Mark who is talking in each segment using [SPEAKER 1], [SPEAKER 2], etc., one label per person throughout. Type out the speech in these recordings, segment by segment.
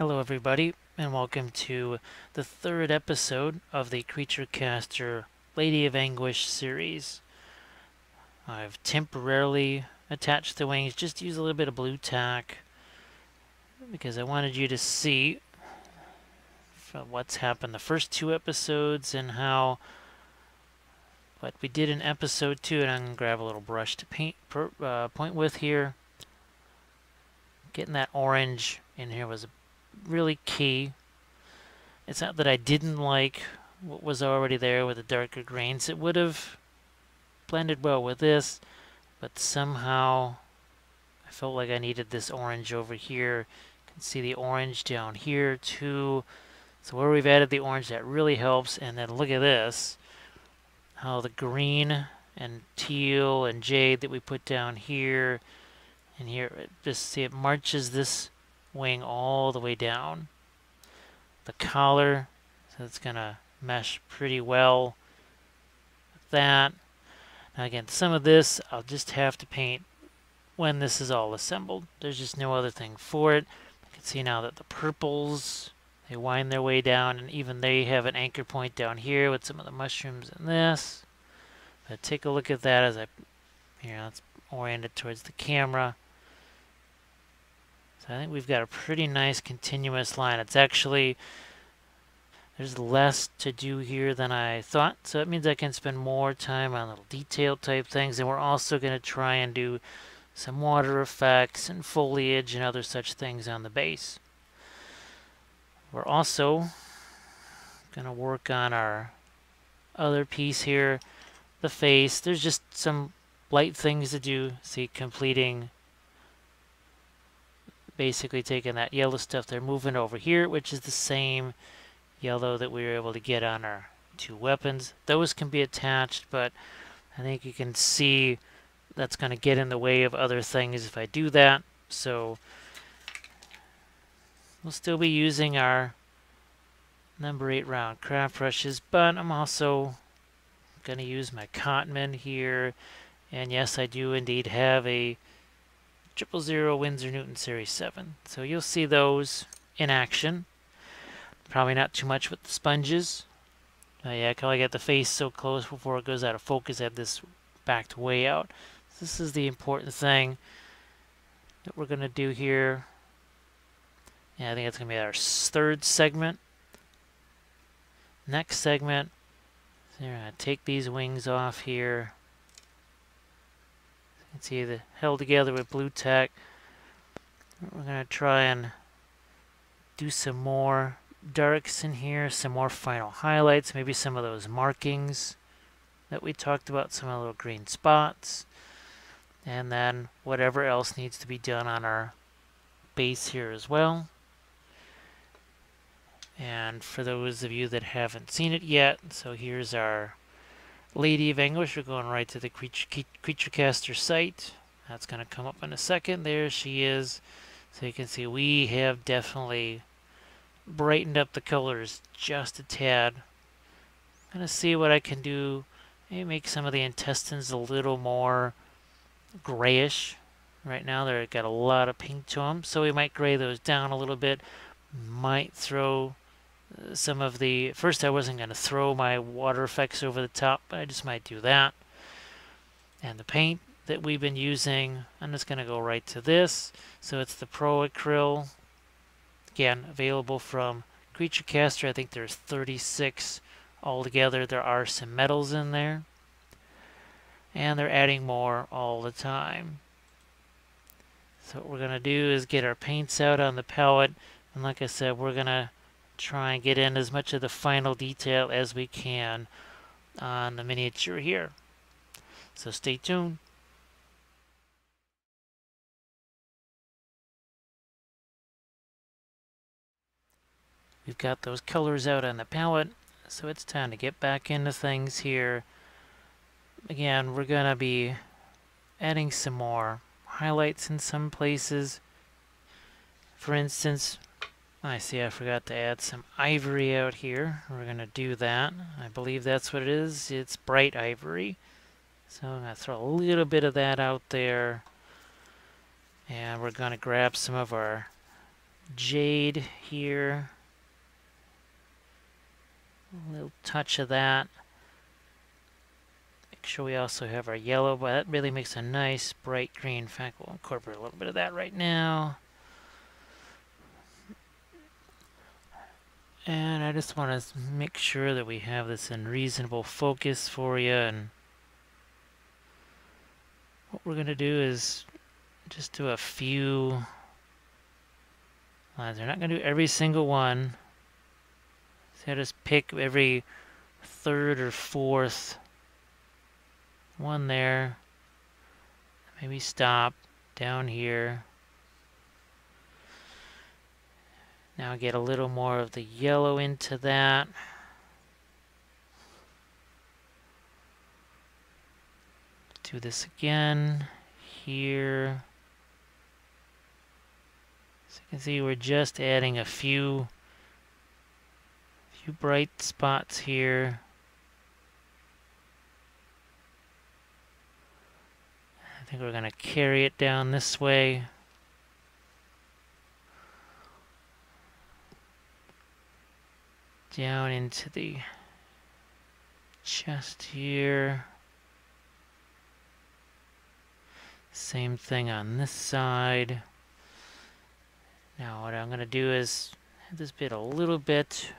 [SPEAKER 1] Hello everybody, and welcome to the third episode of the Creature Caster Lady of Anguish series. I've temporarily attached the wings, just to use a little bit of blue tack, because I wanted you to see what's happened the first two episodes and how what we did in episode 2, and I'm going to grab a little brush to point with here. Getting that orange in here was really key. It's not that I didn't like what was already there with the darker grains. It would have blended well with this, but somehow I felt like I needed this orange over here. You can see the orange down here too. So where we've added the orange, that really helps. And then look at this, how the green and teal and jade that we put down here and here, just see it marches this wing all the way down. The collar, so it's going to mesh pretty well with that. Now again, some of this I'll just have to paint when this is all assembled. There's just no other thing for it. You can see now that the purples, they wind their way down, and even they have an anchor point down here with some of the mushrooms in this. But take a look at that as it's oriented towards the camera. So I think we've got a pretty nice continuous line. It's actually, there's less to do here than I thought, so it means I can spend more time on little detail type things, and we're also going to try and do some water effects and foliage and other such things on the base. We're also going to work on our other piece here, the face. There's just some light things to do. See, completing, basically taking that yellow stuff there, moving over here, which is the same yellow that we were able to get on our two weapons. Those can be attached, but I think you can see that's going to get in the way of other things if I do that. So we'll still be using our number 8 round craft brushes, but I'm also going to use my Cotman here. And yes, I do indeed have a 000 Winsor Newton Series 7. So you'll see those in action. Probably not too much with the sponges. Yeah, I can only get the face so close before it goes out of focus. I have this backed way out. This is the important thing that we're going to do here. Yeah, I think it's going to be our third segment. Next segment, so we're going to take these wings off here. You can see they're held together with blue tack. We're going to try and do some more darks in here, some more final highlights, maybe some of those markings that we talked about, some of the little green spots, and then whatever else needs to be done on our base here as well. And for those of you that haven't seen it yet, so here's our Lady of Anguish. We're going right to the Creature Caster site. That's going to come up in a second. There she is. So you can see we have definitely brightened up the colors just a tad. I'm going to see what I can do. Maybe make some of the intestines a little more grayish. Right now they've got a lot of pink to them, so we might gray those down a little bit. Might throw some of the... First I wasn't going to throw my water effects over the top, but I just might do that. And the paint that we've been using, I'm just going to go right to this. So it's the Pro Acryl. Again, available from Creature Caster. I think there's 36 altogether. There are some metals in there. And they're adding more all the time. So what we're going to do is get our paints out on the palette. And like I said, we're going to try and get in as much of the final detail as we can on the miniature here. So stay tuned. We've got those colors out on the palette, so it's time to get back into things here. Again, we're going to be adding some more highlights in some places. For instance, I see I forgot to add some ivory out here. We're going to do that. I believe that's what it is. It's bright ivory. So I'm going to throw a little bit of that out there. And we're going to grab some of our jade here. A little touch of that. Make sure we also have our yellow, but that really makes a nice bright green. In fact, we'll incorporate a little bit of that right now. And I just want to make sure that we have this in reasonable focus for you. And what we're going to do is just do a few lines. We're not going to do every single one. So I just pick every third or fourth one there. Maybe stop down here. Now get a little more of the yellow into that. Do this again here. So you can see we're just adding a few bright spots here. I think we're going to carry it down this way. Down into the chest here. Same thing on this side. Now what I'm going to do is have this bit a little bit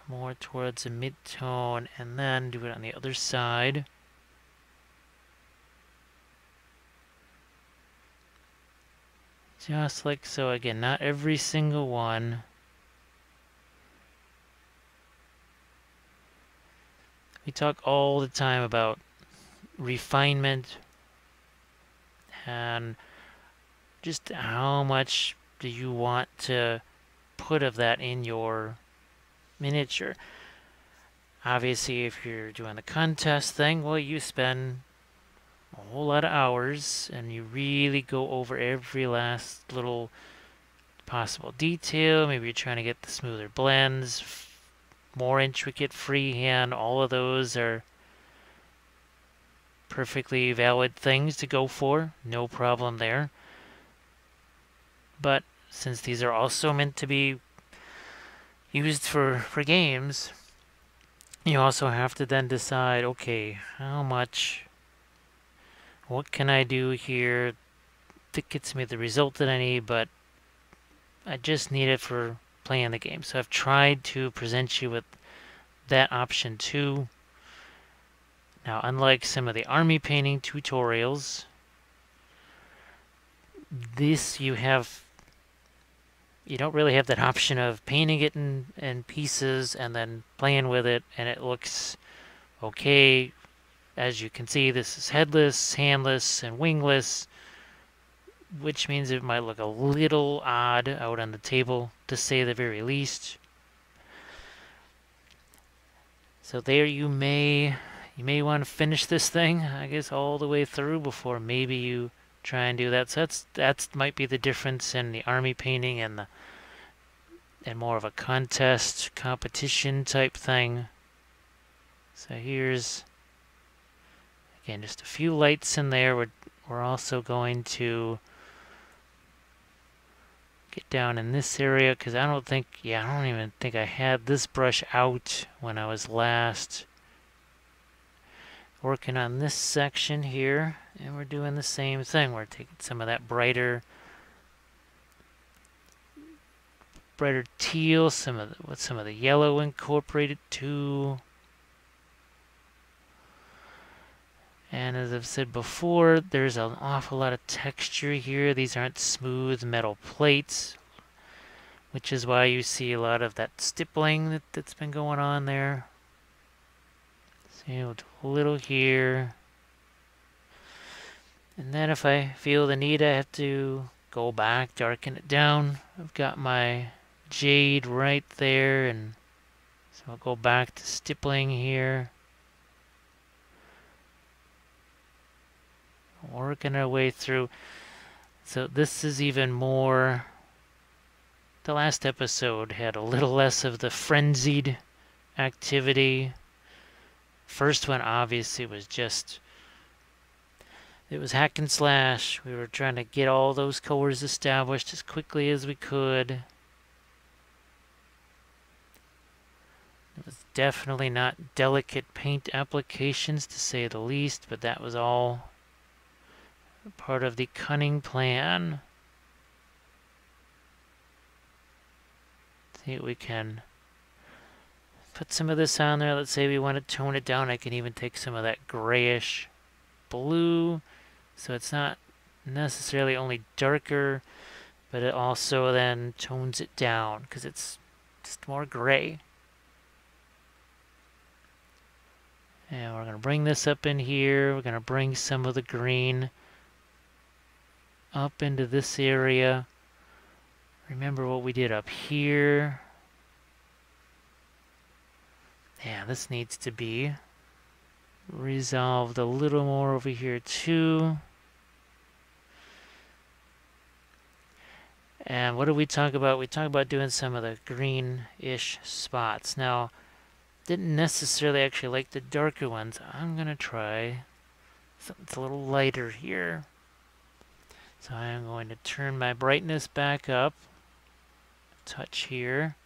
[SPEAKER 1] more towards the mid-tone and then do it on the other side. Just like so. Again, not every single one. We talk all the time about refinement and just how much do you want to put of that in your miniature. Obviously, if you're doing the contest thing, well, you spend a whole lot of hours and you really go over every last little possible detail. Maybe you're trying to get the smoother blends, more intricate freehand. All of those are perfectly valid things to go for. No problem there. But since these are also meant to be used for games, you also have to then decide, okay, how much, what can I do here that gets me the result that I need, but I just need it for playing the game. So I've tried to present you with that option too. Now, unlike some of the army painting tutorials, this you don't really have that option of painting it in pieces and then playing with it and it looks okay. As you can see, this is headless, handless, and wingless, which means it might look a little odd out on the table, to say the very least. So there you may want to finish this thing, I guess, all the way through before maybe you try and do that. So that's might be the difference in the army painting and more of a contest, competition type thing. So here's, again, just a few lights in there. We're also going to get down in this area because I don't even think I had this brush out when I was last working on this section here, and we're doing the same thing. We're taking some of that brighter teal, with some of the yellow incorporated too. And as I've said before, there's an awful lot of texture here. These aren't smooth metal plates, which is why you see a lot of that stippling that's been going on there. See, we'll do a little here. And then if I feel the need, I have to go back, darken it down. I've got my jade right there, and so I'll go back to stippling here. Working our way through. So this is even more. The last episode had a little less of the frenzied activity. First one obviously was just, it was hack and slash. We were trying to get all those colors established as quickly as we could. It's definitely not delicate paint applications, to say the least, but that was all part of the cunning plan. See if we can put some of this on there. Let's say we want to tone it down. I can even take some of that grayish blue, so it's not necessarily only darker, but it also then tones it down because it's just more gray. And we're going to bring this up in here. We're going to bring some of the green up into this area. Remember what we did up here. Yeah, this needs to be resolved a little more over here too. And what did we talk about? We talked about doing some of the greenish spots. Now, didn't necessarily actually like the darker ones. I'm going to try something that's a little lighter here. So I'm going to turn my brightness back up. Touch here.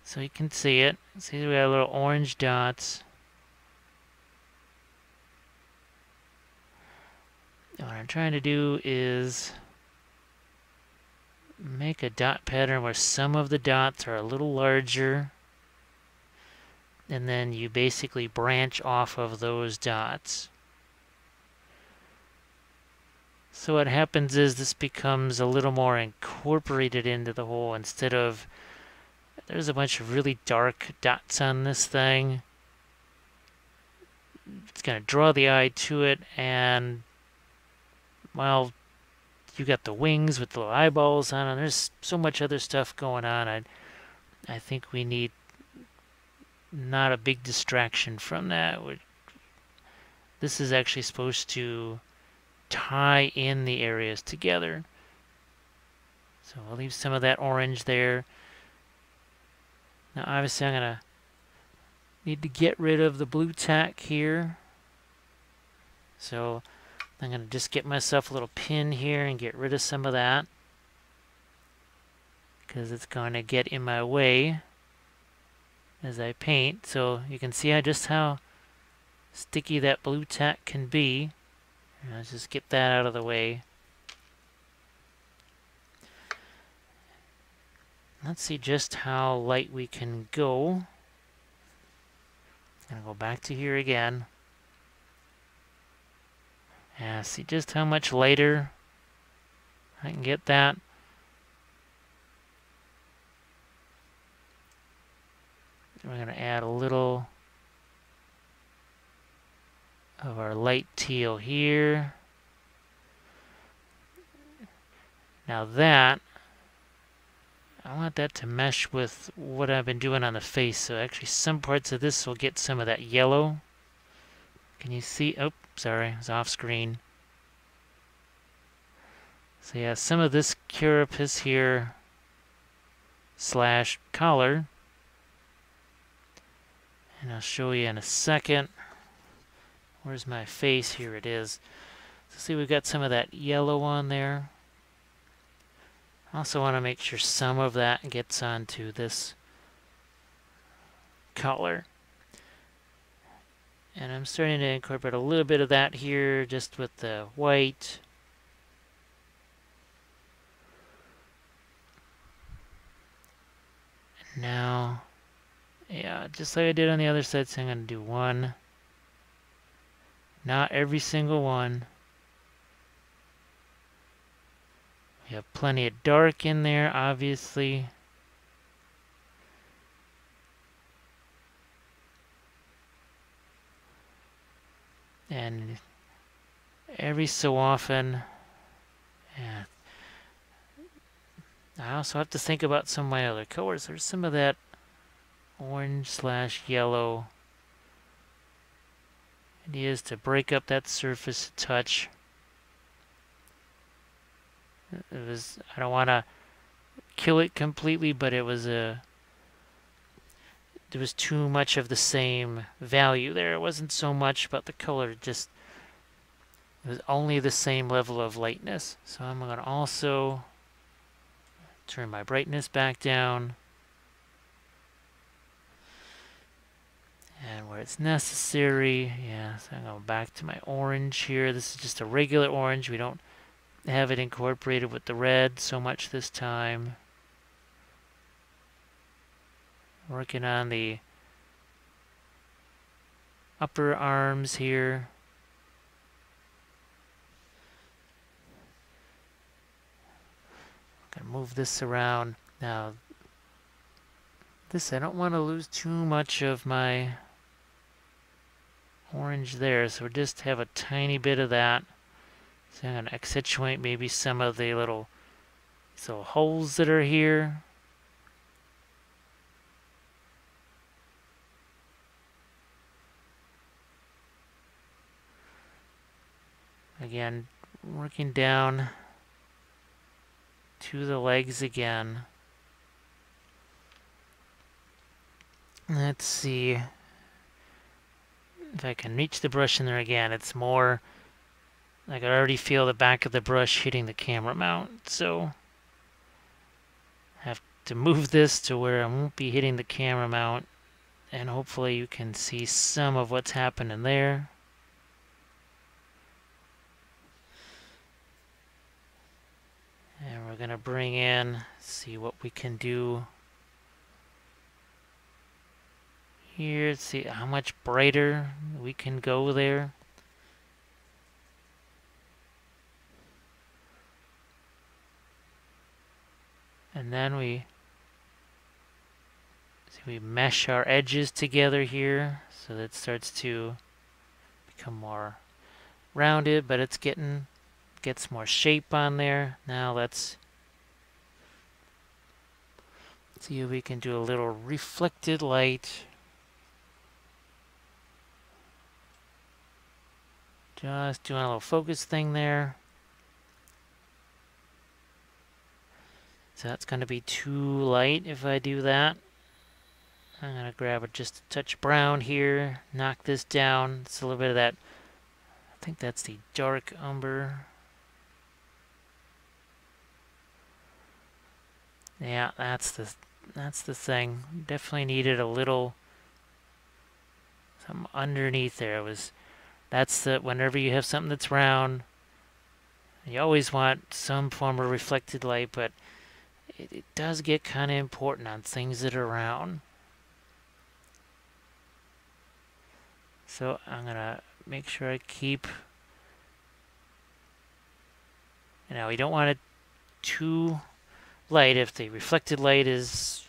[SPEAKER 1] So you can see it. See, we got little orange dots. And what I'm trying to do is make a dot pattern where some of the dots are a little larger, and then you basically branch off of those dots. So what happens is this becomes a little more incorporated into the whole, instead of there's a bunch of really dark dots on this thing. It's going to draw the eye to it, and well, you got the wings with the little eyeballs on them. There's so much other stuff going on. I think we need not a big distraction from that. This is actually supposed to tie in the areas together. So I'll leave some of that orange there. Now obviously I'm going to need to get rid of the blue tack here. So I'm going to just get myself a little pin here and get rid of some of that, because it's going to get in my way as I paint. So you can see just how sticky that blue tack can be. Let's just get that out of the way. Let's see just how light we can go. I'm going to go back to here again. Yeah, see just how much lighter I can get that. We're going to add a little of our light teal here. Now that, I want that to mesh with what I've been doing on the face. So actually some parts of this will get some of that yellow. Can you see? Oh, sorry, it's off screen. So yeah, some of this carapace here / collar. And I'll show you in a second. Where's my face? Here it is. So see, we've got some of that yellow on there. I also want to make sure some of that gets onto this color. And I'm starting to incorporate a little bit of that here, just with the white. Now, yeah, just like I did on the other side, so I'm going to do one. Not every single one. We have plenty of dark in there, obviously. And every so often, yeah, I also have to think about some of my other colors. There's some of that orange / yellow. Idea is to break up that surface a touch. I don't want to kill it completely, but there was too much of the same value there. It wasn't so much about the color, it was only the same level of lightness. So I'm going to also turn my brightness back down. And where it's necessary, yeah, so I'm going back to my orange here. This is just a regular orange. We don't have it incorporated with the red so much this time. Working on the upper arms here. I'm gonna move this around. Now, this, I don't want to lose too much of my orange there, so just have a tiny bit of that. So I'm going to accentuate maybe some of the little holes that are here. Again, working down to the legs again. Let's see if I can reach the brush in there again. It's more like I already feel the back of the brush hitting the camera mount, so I have to move this to where I won't be hitting the camera mount, and hopefully you can see some of what's happening there. And we're going to bring in, see what we can do here. See how much brighter we can go there. And then we mesh our edges together here so that it starts to become more rounded, but it's gets more shape on there. Now let's see if we can do a little reflected light. Just doing a little focus thing there. So that's going to be too light if I do that. I'm going to grab just a touch brown here, knock this down. It's a little bit of that, I think that's the dark umber. Yeah, that's the thing. Definitely needed a little something underneath there. Whenever you have something that's round, you always want some form of reflected light, but it does get kind of important on things that are round. So I'm going to make sure I keep... Now, we don't want it too light. If the reflected light is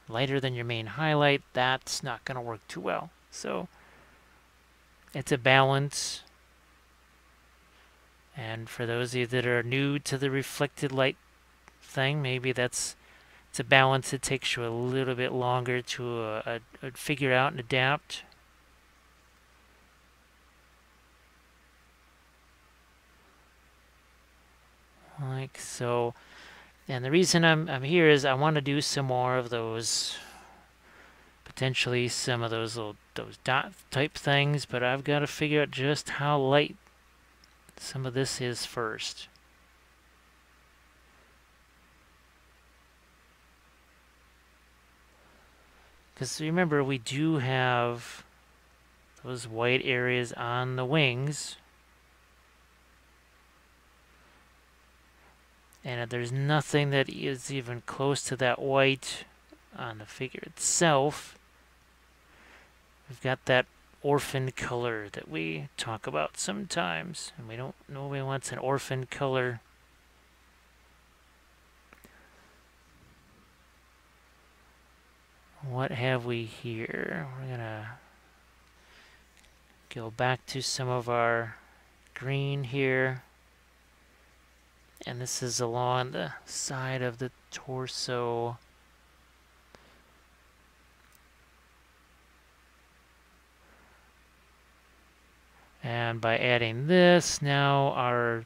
[SPEAKER 1] lighter than your main highlight, that's not going to work too well. So it's a balance. And for those of you that are new to the reflected light thing, maybe it's a balance that takes you a little bit longer to figure out and adapt. Like so. And the reason I'm here is I want to do some more of those, potentially some of those dot type things, but I've got to figure out just how light some of this is first. Because remember, we do have those white areas on the wings. And there's nothing that is even close to that white on the figure itself. We've got that orphan color that we talk about sometimes, and nobody wants an orphan color. What have we here? We're gonna go back to some of our green here. And this is along the side of the torso. And by adding this, now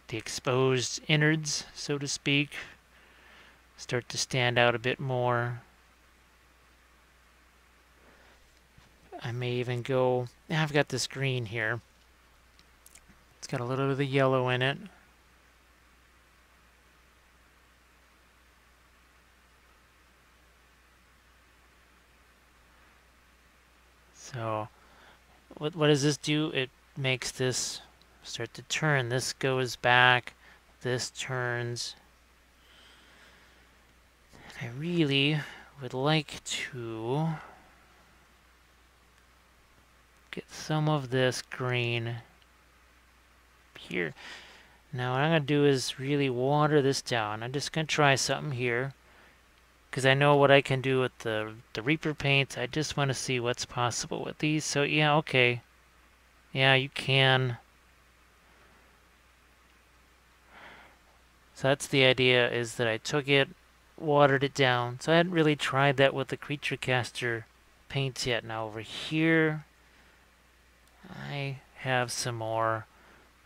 [SPEAKER 1] the exposed innards, so to speak, start to stand out a bit more. I may even go, I've got this green here. It's got a little bit of the yellow in it. So what does this do? It makes this start to turn. This goes back, this turns. I really would like to get some of this green here. Now what I'm going to do is really water this down. I'm just going to try something here, because I know what I can do with the Reaper paints. I just want to see what's possible with these. So yeah, okay. Yeah, you can. So that's the idea, is that I took it, watered it down. So I hadn't really tried that with the Creature Caster paints yet. Now over here, I have some more.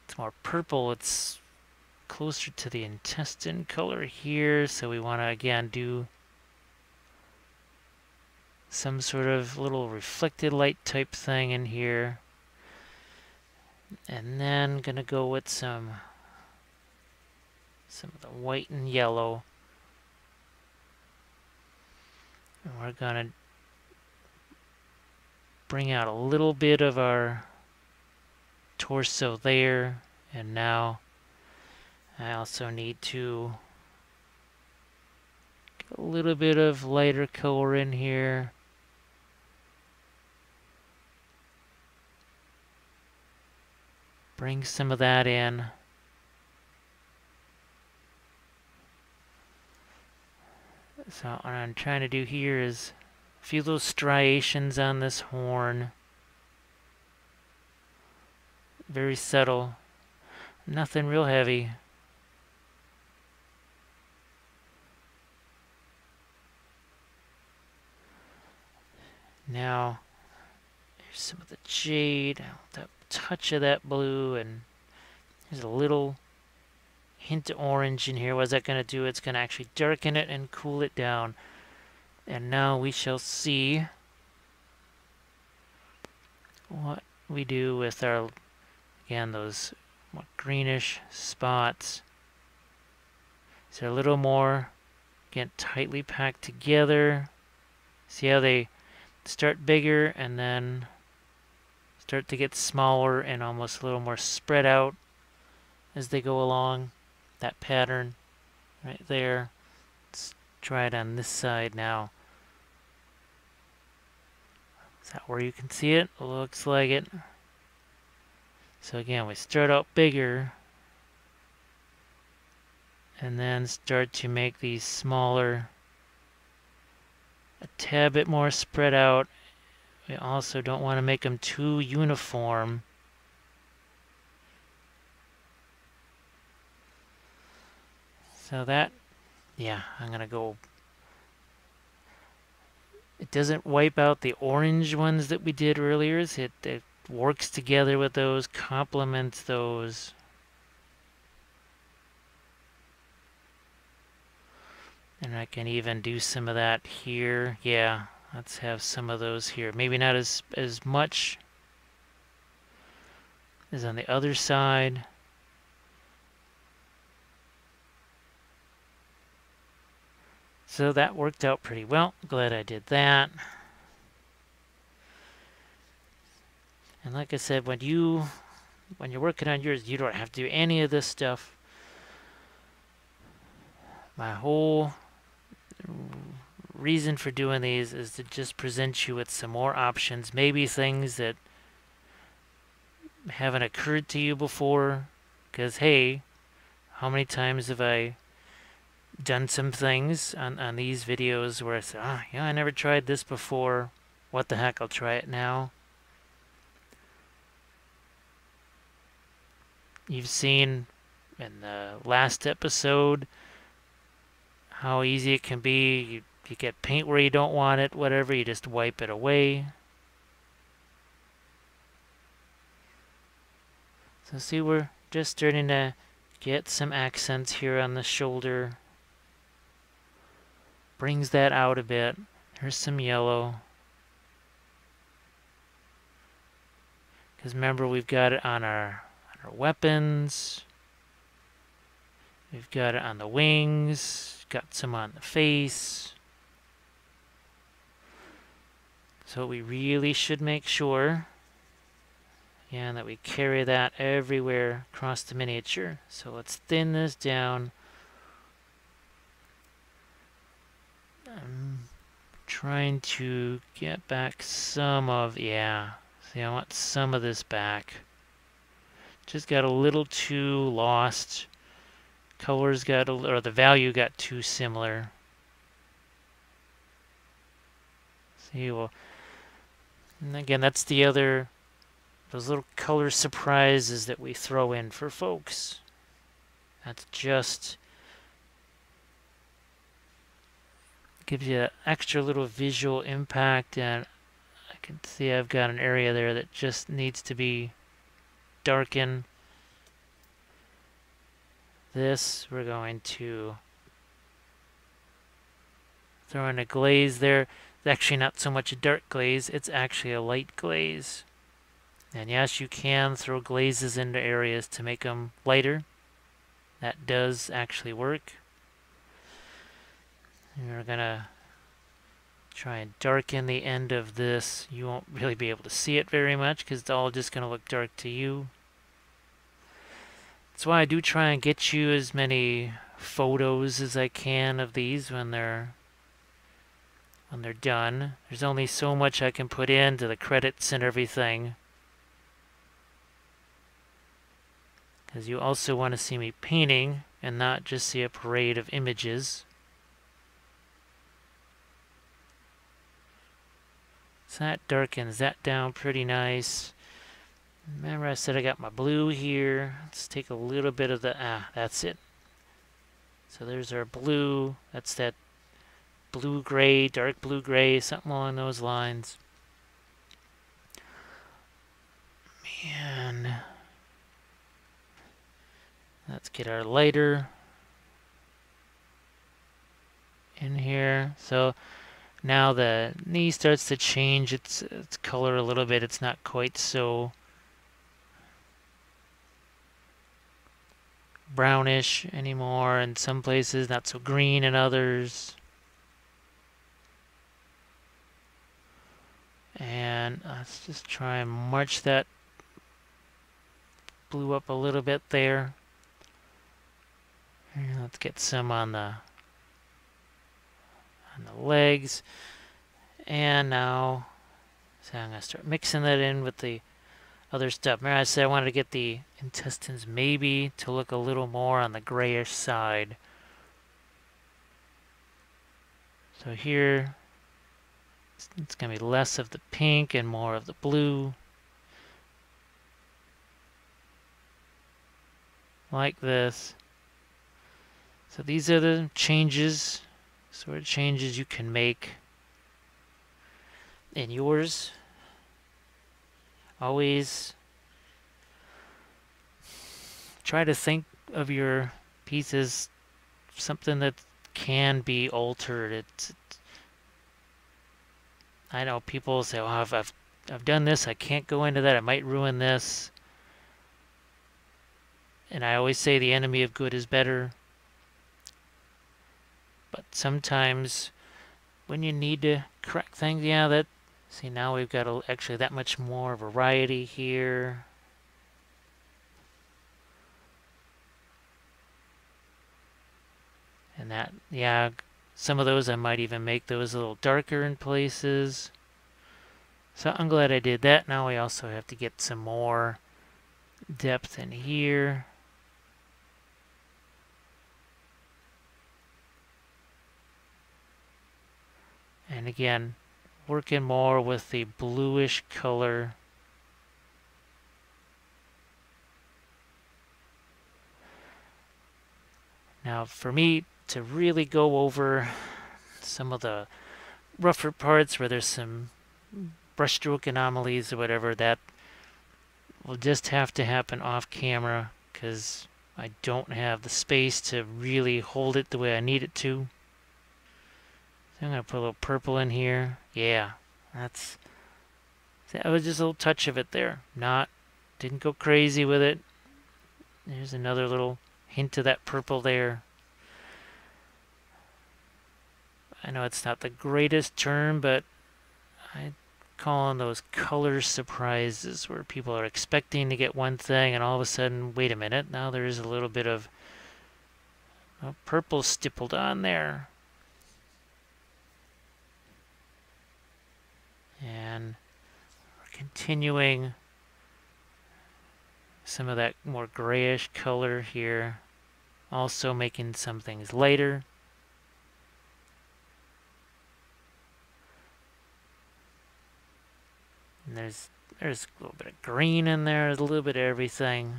[SPEAKER 1] It's more purple. It's closer to the intestine color here. So we want to again do some sort of little reflected light type thing in here. And then gonna go with some of the white and yellow. And we're gonna bring out a little bit of our torso there. And now I also need to get a little bit of lighter color in here. Bring some of that in. So what I'm trying to do here is a few little striations on this horn. Very subtle. Nothing real heavy. Now, here's some of the jade. That touch of that blue, and there's a little hint of orange in here. What's that going to do? It's going to actually darken it and cool it down. And now we shall see what we do with our, again, those more greenish spots. So a little more, again, tightly packed together. See how they start bigger and then start to get smaller and almost a little more spread out as they go along. That pattern right there. Let's try it on this side now. Is that where you can see it? Looks like it. So again, we start out bigger and then start to make these smaller, a tad bit more spread out. We also don't want to make them too uniform. So that, yeah, I'm going to go. It doesn't wipe out the orange ones that we did earlier. It works together with those, complements those. And I can even do some of that here. Yeah, let's have some of those here. Maybe not as much as on the other side. So that worked out pretty well. Glad I did that. And like I said, when you're working on yours, you don't have to do any of this stuff. My whole reason for doing these is to just present you with some more options, maybe things that haven't occurred to you before. Because hey, how many times have I done some things on these videos where I say, yeah, I never tried this before. What the heck, I'll try it now. You've seen in the last episode how easy it can be. You get paint where you don't want it, whatever, you just wipe it away. So see, we're just starting to get some accents here on the shoulder. Brings that out a bit. There's some yellow. Because remember, we've got it on our weapons. We've got it on the wings. Got some on the face. So we really should make sure, yeah, that we carry that everywhere across the miniature. So let's thin this down. I'm trying to get back some of, yeah, see, I want some of this back. Just got a little too lost. Colors got, or the value got too similar. See, well, and again, that's the other, those little color surprises that we throw in for folks. That's just gives you an extra little visual impact, and I can see I've got an area there that just needs to be darkened. This, we're going to throw in a glaze there. It's actually not so much a dark glaze, it's actually a light glaze. And yes, you can throw glazes into areas to make them lighter. That does actually work. And we're gonna try and darken the end of this. You won't really be able to see it very much because it's all just gonna look dark to you. That's why I do try and get you as many photos as I can of these when they're done. There's only so much I can put into the credits and everything, because you also want to see me painting and not just see a parade of images. So that darkens that down pretty nice. Remember I said I got my blue here. Let's take a little bit of the, that's it. So there's our blue. That's that blue-gray, dark blue-gray, something along those lines. Man. Let's get our lighter in here. So now the knee starts to change its color a little bit. It's not quite so brownish anymore in some places, not so green in others. And let's just try and march that blue up a little bit there. And let's get some on the legs. And now, so I'm going to start mixing that in with the other stuff. Remember I said I wanted to get the intestines maybe to look a little more on the grayish side. So here, it's going to be less of the pink and more of the blue. Like this. So these are the changes, sort of changes you can make in yours. Always try to think of your pieces something that can be altered. I know people say, "Oh, I've done this. I can't go into that. I might ruin this." And I always say the enemy of good is better. But sometimes when you need to correct things, yeah, that, see, now we've got actually that much more variety here. And that, yeah, some of those I might even make those a little darker in places. So I'm glad I did that. Now we also have to get some more depth in here. And again, working more with the bluish color. Now for me to really go over some of the rougher parts where there's some brushstroke anomalies or whatever, that will just have to happen off camera because I don't have the space to really hold it the way I need it to. So I'm going to put a little purple in here. Yeah, that was just a little touch of it there. Didn't go crazy with it. There's another little hint of that purple there. I know it's not the greatest term, but I calling those color surprises where people are expecting to get one thing and all of a sudden, wait a minute, now there's a little bit of purple stippled on there. And we're continuing some of that more grayish color here. Also making some things lighter. And there's a little bit of green in there, there's a little bit of everything.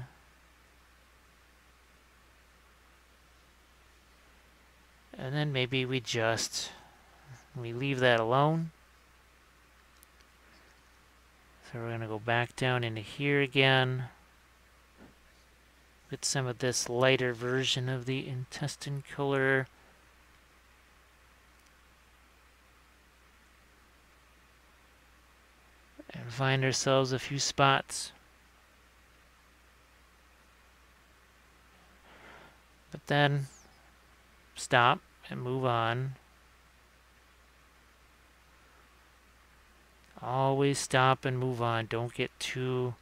[SPEAKER 1] And then maybe we leave that alone. So we're going to go back down into here again. Get some of this lighter version of the intestine color. And find ourselves a few spots. But then stop and move on. Always stop and move on. Don't get too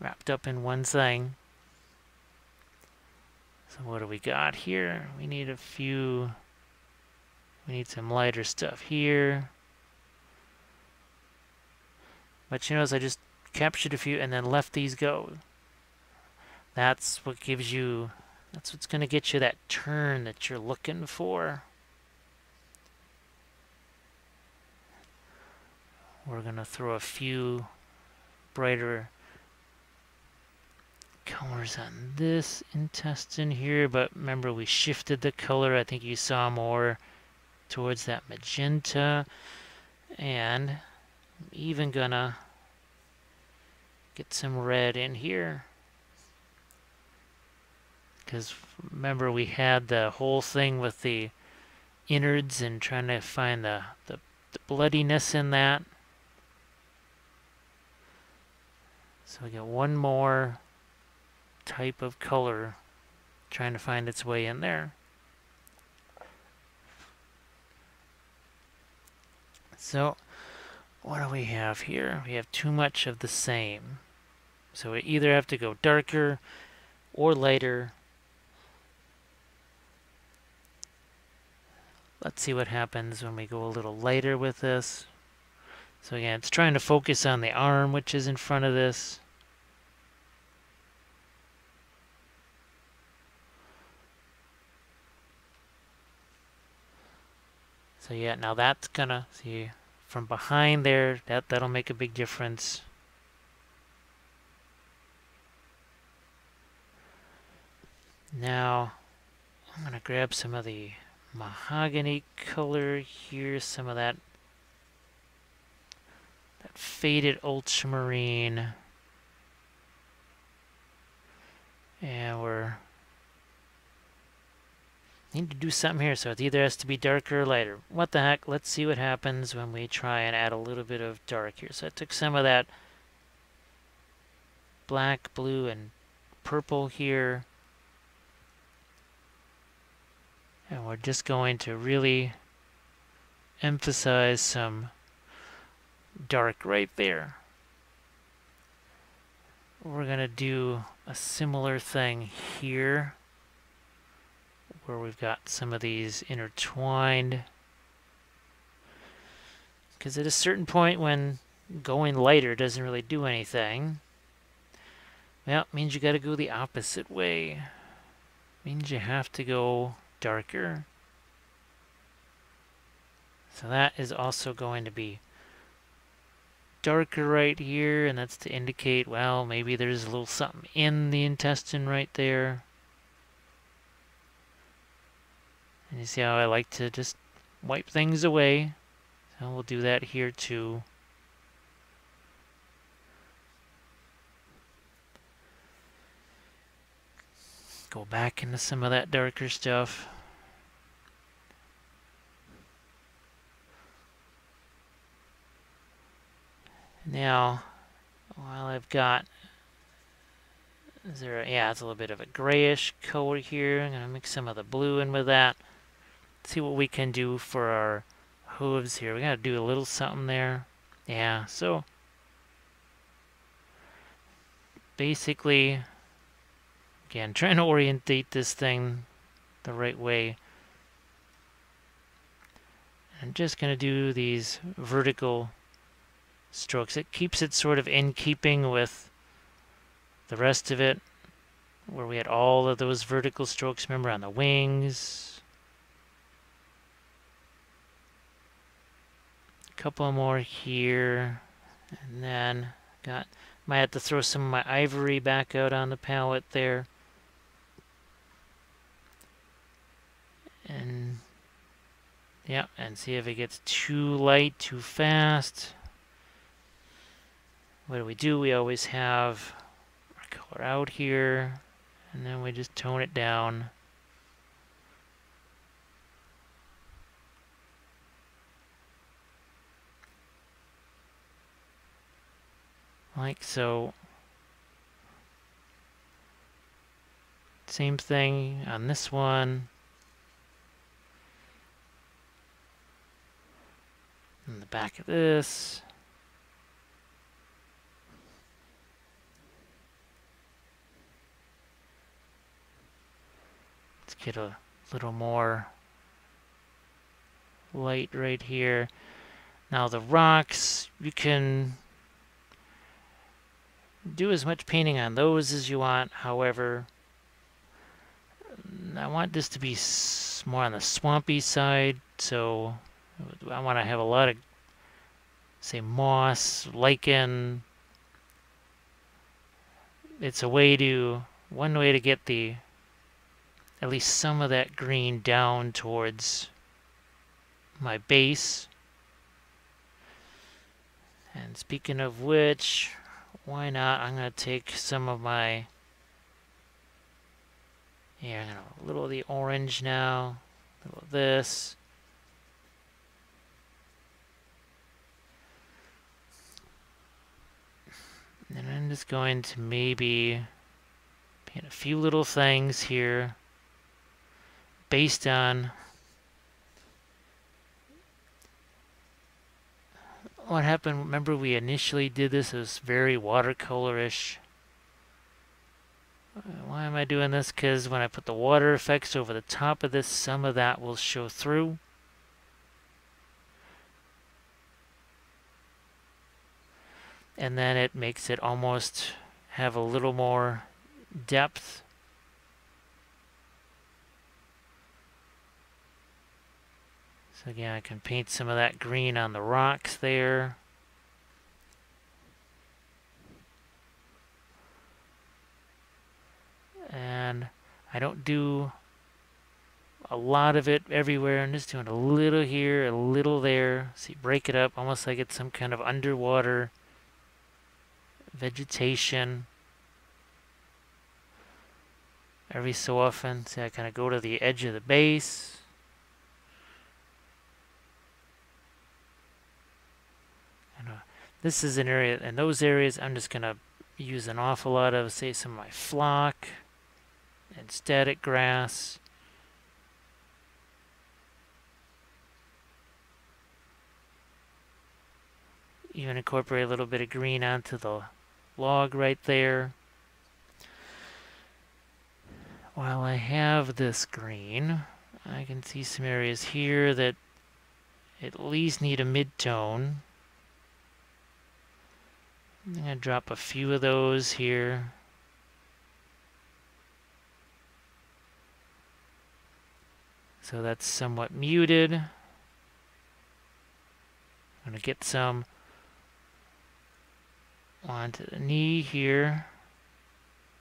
[SPEAKER 1] wrapped up in one thing. So what do we got here? We need some lighter stuff here. But you notice I just captured a few and then left these go. That's what's going to get you that turn that you're looking for. We're going to throw a few brighter colors on this intestine here, but remember we shifted the color. I think you saw more towards that magenta, and I'm even gonna get some red in here, because remember we had the whole thing with the innards and trying to find the bloodiness in that. So we got one more type of color trying to find its way in there. So what do we have here? We have too much of the same. So we either have to go darker or lighter. Let's see what happens when we go a little lighter with this. So again, it's trying to focus on the arm, which is in front of this. So yeah, now that's gonna, see, from behind there, that'll make a big difference. Now, I'm gonna grab some of the mahogany color here, some of that faded ultramarine. And we're need to do something here, so it either has to be darker or lighter. What the heck? Let's see what happens when we try and add a little bit of dark here. So I took some of that black, blue, and purple here. And we're just going to really emphasize some dark right there. We're going to do a similar thing here, where we've got some of these intertwined. Because at a certain point when going lighter doesn't really do anything, well, it means you got to go the opposite way. It means you have to go darker. So that is also going to be darker right here, and that's to indicate, well, maybe there's a little something in the intestine right there. And you see how I like to just wipe things away. So we'll do that here too. Go back into some of that darker stuff. Now, while I've got, yeah, it's a little bit of a grayish color here. I'm going to mix some of the blue in with that. See what we can do for our hooves here. We got to do a little something there. Yeah, so basically, again, trying to orientate this thing the right way. I'm just going to do these vertical strokes. It keeps it sort of in keeping with the rest of it, where we had all of those vertical strokes, remember, on the wings. A couple more here, and then might have to throw some of my ivory back out on the palette there. And yeah, and see if it gets too light, too fast. What do? We always have our color out here, and then we just tone it down. Like so. Same thing on this one. And the back of this. Let's get a little more light right here. Now the rocks, you can do as much painting on those as you want. However, I want this to be more on the swampy side, so I want to have a lot of, say, moss, lichen. It's one way to get at least some of that green down towards my base. And speaking of which, why not? I'm going to take some of my, a little of the orange now, a little of this. And I'm just going to maybe paint a few little things here based on what happened. Remember, we initially did this as very watercolorish. Why am I doing this? Because when I put the water effects over the top of this, some of that will show through. And then it makes it almost have a little more depth. So again, I can paint some of that green on the rocks there. And I don't do a lot of it everywhere. I'm just doing a little here, a little there. See, break it up almost like it's some kind of underwater vegetation. Every so often, see, I kind of go to the edge of the base. And this is an area, in those areas, I'm just going to use an awful lot of, say, some of my flock and static grass. Even incorporate a little bit of green onto the log right there. While I have this green, I can see some areas here that at least need a mid-tone. I'm going to drop a few of those here. So that's somewhat muted. I'm going to get some onto the knee here.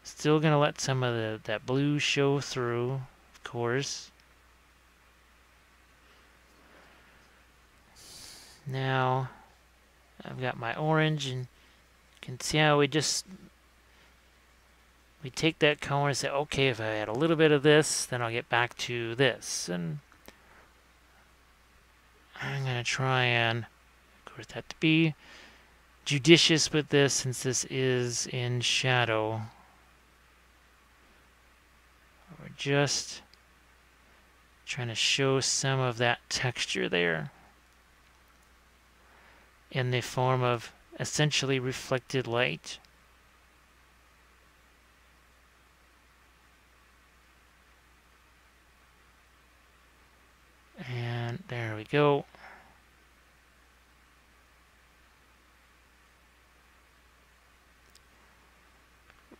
[SPEAKER 1] Still going to let some of that blue show through, of course. Now I've got my orange, and you can see how we take that color and say, okay, if I add a little bit of this, then I'll get back to this. And I'm going to try and, of course, have to be judicious with this since this is in shadow. We're just trying to show some of that texture there. in the form of essentially reflected light. And there we go.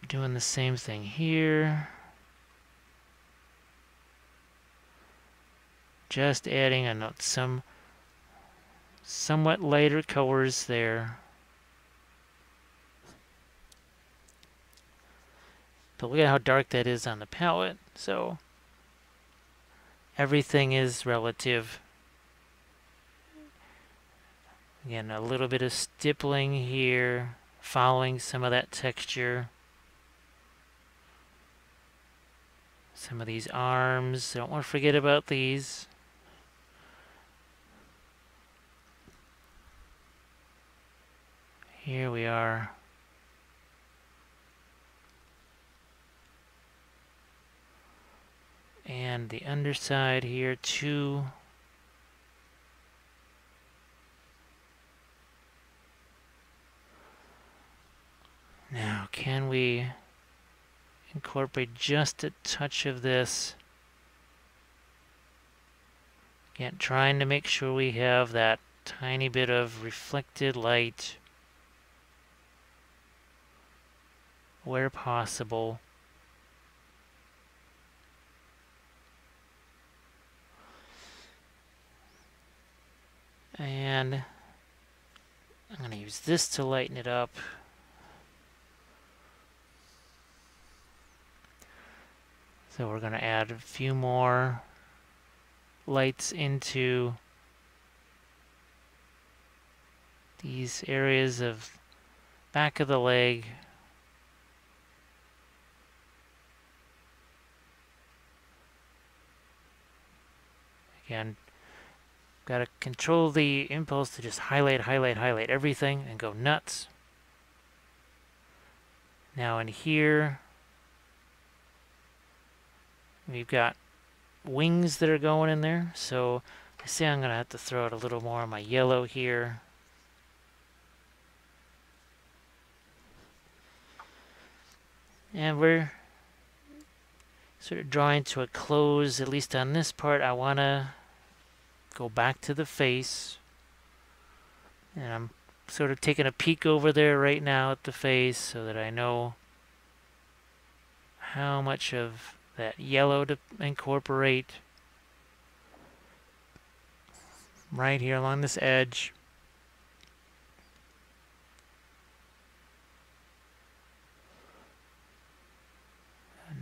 [SPEAKER 1] Doing the same thing here. Just adding some somewhat lighter colors there. But look at how dark that is on the palette. So everything is relative. Again, a little bit of stippling here, following some of that texture. Some of these arms, don't want to forget about these. Here we are. And the underside here too. Now, can we incorporate just a touch of this? Again, trying to make sure we have that tiny bit of reflected light where possible. And I'm going to use this to lighten it up. So we're going to add a few more lights into these areas of back of the leg. Again, got to control the impulse to just highlight everything and go nuts. Now in here, we've got wings that are going in there, so I say I'm going to have to throw out a little more of my yellow here. And we're sort of drawing to a close, at least on this part. I want to go back to the face. And I'm sort of taking a peek over there right now at the face so that I know how much of that yellow to incorporate right here along this edge.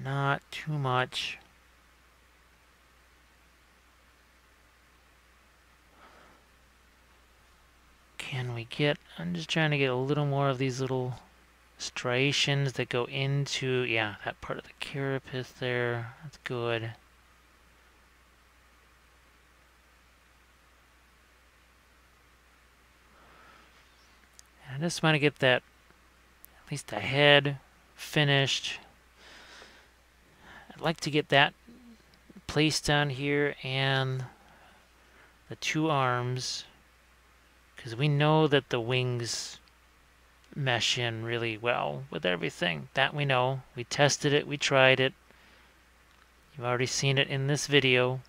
[SPEAKER 1] Not too much. Can we get, I'm just trying to get a little more of these little striations that go into, yeah, that part of the carapace there. That's good. And I just want to get that, at least the head finished. I'd like to get that placed on here and the two arms, because we know that the wings mesh in really well with everything. That we know. We tested it, we tried it. You've already seen it in this video.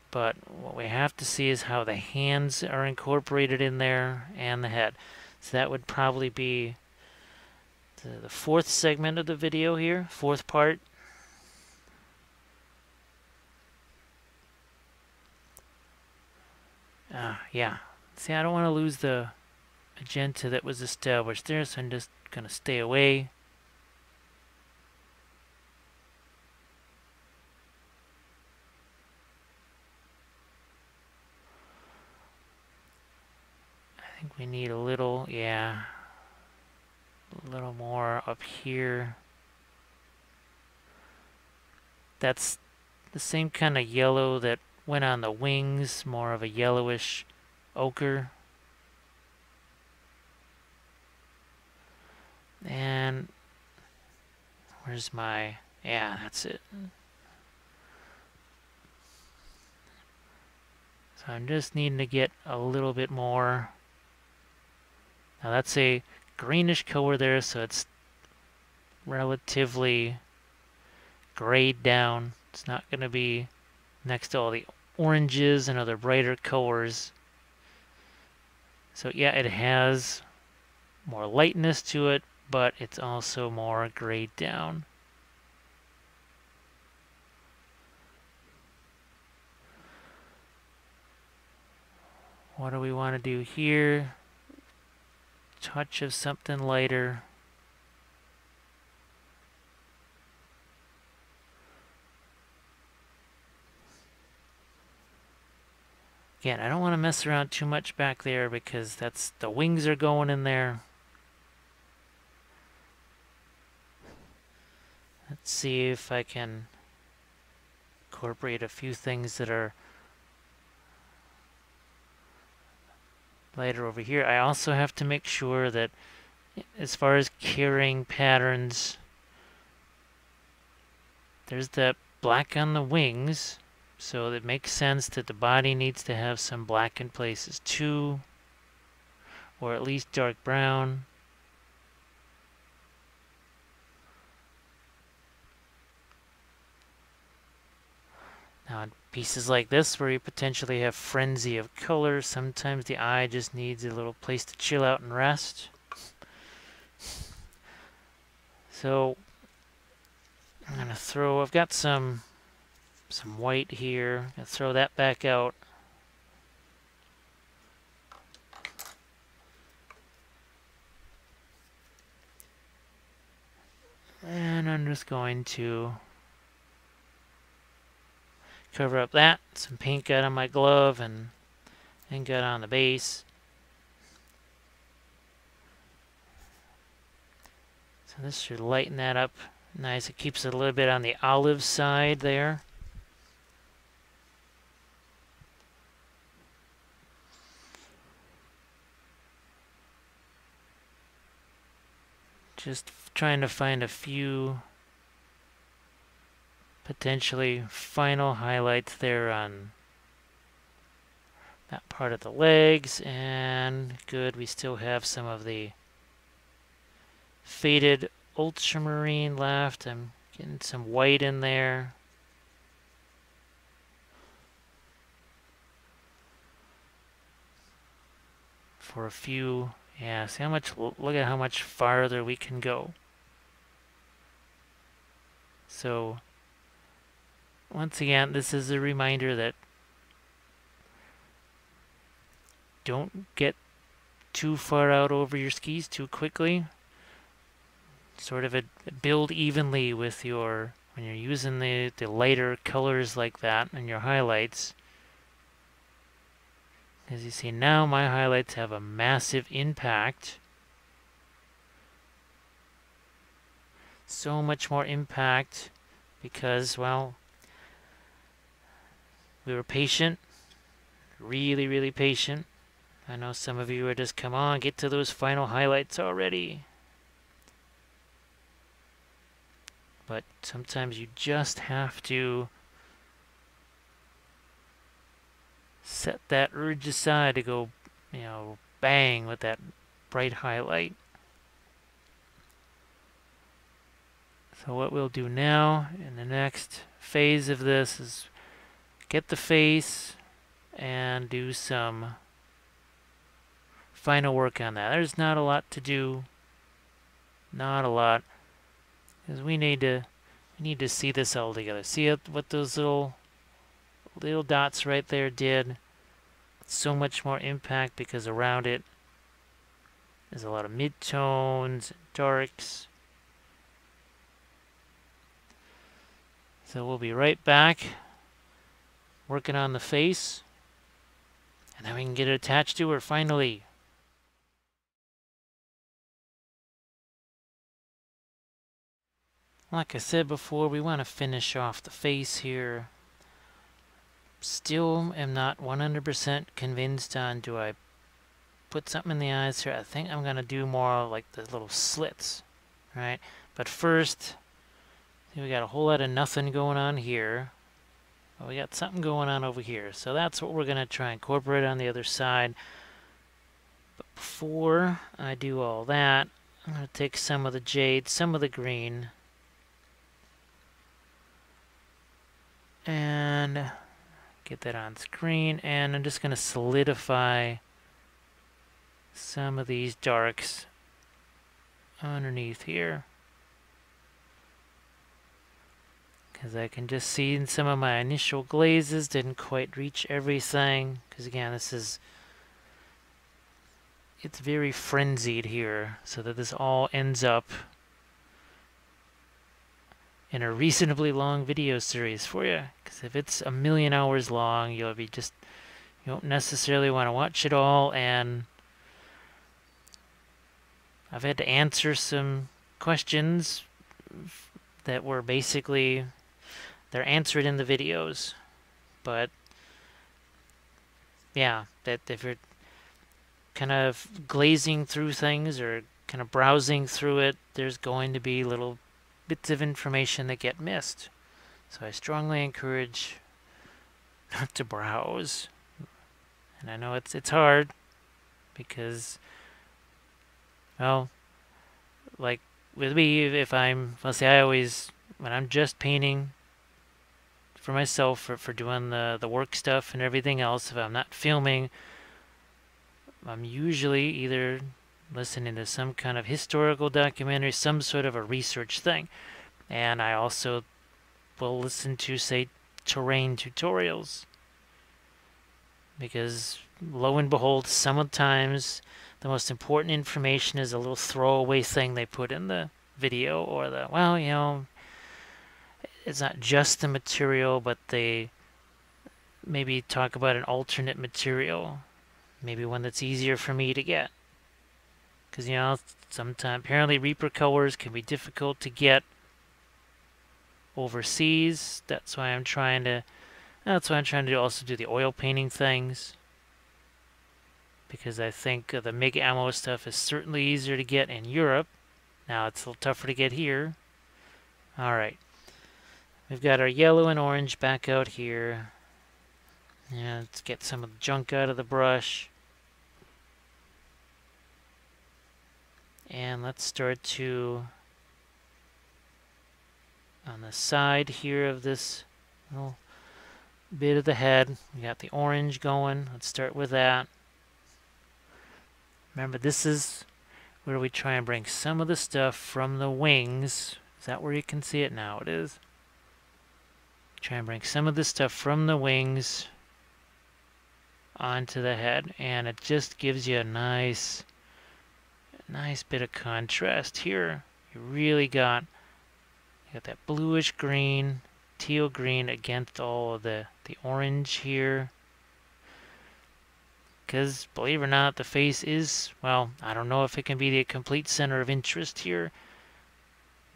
[SPEAKER 1] But what we have to see is how the hands are incorporated in there and the head. So that would probably be the fourth segment of the video here, fourth part. Yeah. See, I don't want to lose the magenta that was established there, so I'm just going to stay away. I think we need a little, yeah, a little more up here. That's the same kind of yellow that went on the wings, more of a yellowish ochre. And where's my, yeah, that's it. So So I'm just needing to get a little bit more. Now that's a greenish color there, so it's relatively grayed down. It's not going to be next to all the oranges and other brighter colors. So yeah, it has more lightness to it, but it's also more grayed down. What do we want to do here? Touch of something lighter. Again, I don't want to mess around too much back there because that's the wings are going in there. Let's see if I can incorporate a few things that are lighter over here. I also have to make sure that as far as carrying patterns, there's that black on the wings, so it makes sense that the body needs to have some black in places too, or at least dark brown. Now in pieces like this where you potentially have frenzy of color, sometimes the eye just needs a little place to chill out and rest. So I'm going to throw, I've got some white here. I'm going to throw that back out. And I'm just going to cover up that. Some paint got on my glove and got on the base. So this should lighten that up nice. It keeps it a little bit on the olive side there. Just trying to find a few potentially final highlights there on that part of the legs, and good, we still have some of the faded ultramarine left. I'm getting some white in there. For a few, yeah, see how much, look at how much farther we can go. So once again, this is a reminder that don't get too far out over your skis too quickly. Sort of build evenly with your, when you're using the lighter colors like that in your highlights. As you see now, my highlights have a massive impact. So much more impact because, well, we were patient, really, really patient. I know some of you are just, come on, get to those final highlights already. But sometimes you just have to set that urge aside to go, you know, bang with that bright highlight. So what we'll do now in the next phase of this is get the face and do some final work on that. There's not a lot to do, not a lot, because we need to see this all together. See what those little dots right there did. So much more impact because around it there's a lot of midtones, darks. So we'll be right back working on the face, and then we can get it attached to her finally. Like I said before, we want to finish off the face here. Still am not 100% convinced on, do I put something in the eyes here? I think I'm going to do more like the little slits, right? But first, we got a whole lot of nothing going on here. Well, we got something going on over here. So that's what we're going to try and incorporate on the other side. But before I do all that, I'm going to take some of the jade, some of the green, and get that on screen. And I'm just going to solidify some of these darks underneath here, because I can just see in some of my initial glazes didn't quite reach everything, because again, it's very frenzied here, so that this all ends up in a reasonably long video series for you. Because if it's a million hours long, you don't necessarily want to watch it all. And I've had to answer some questions that were basically, they're answered in the videos. But yeah, that if you're kind of glazing through things or kind of browsing through it, there's going to be little bits of information that get missed. So I strongly encourage not to browse. And I know it's hard because, well, like with me, if let's say when I'm just painting for myself, for doing the work stuff and everything else, if I'm not filming, I'm usually either listening to some kind of historical documentary, some sort of a research thing. And I also will listen to, say, terrain tutorials. Because lo and behold, sometimes the most important information is a little throwaway thing they put in the video, or it's not just the material, but they maybe talk about an alternate material, maybe one that's easier for me to get. Because, sometimes apparently Reaper colors can be difficult to get overseas. That's why I'm trying to also do the oil painting things. Because I think the MIG ammo stuff is certainly easier to get in Europe. Now it's a little tougher to get here. Alright. We've got our yellow and orange back out here. And let's get some of the junk out of the brush. And let's start to, on the side here of this little bit of the head, we got the orange going. Let's start with that. Remember, this is where we try and bring some of the stuff from the wings. Is that where you can see it now? It is. Try and bring some of the stuff from the wings onto the head, and it just gives you a nice bit of contrast here. You really got that bluish green, teal green against all of the orange here. Because, believe it or not, the face is, well, I don't know if it can be the complete center of interest here,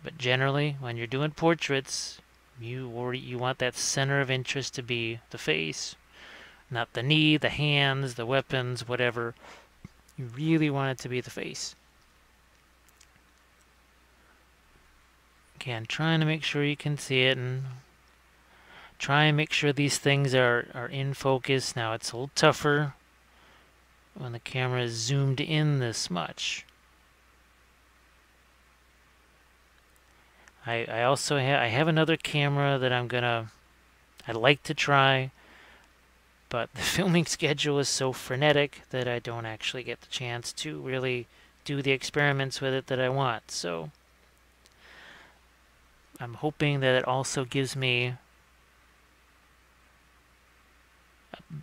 [SPEAKER 1] but generally, when you're doing portraits, you want that center of interest to be the face, not the knee, the hands, the weapons, whatever. You really want it to be the face. Again, trying to make sure you can see it, and try and make sure these things are in focus. Now, it's a little tougher when the camera is zoomed in this much. I also have another camera that I'd like to try, but the filming schedule is so frenetic that I don't actually get the chance to really do the experiments with it that I want. So I'm hoping that it also gives me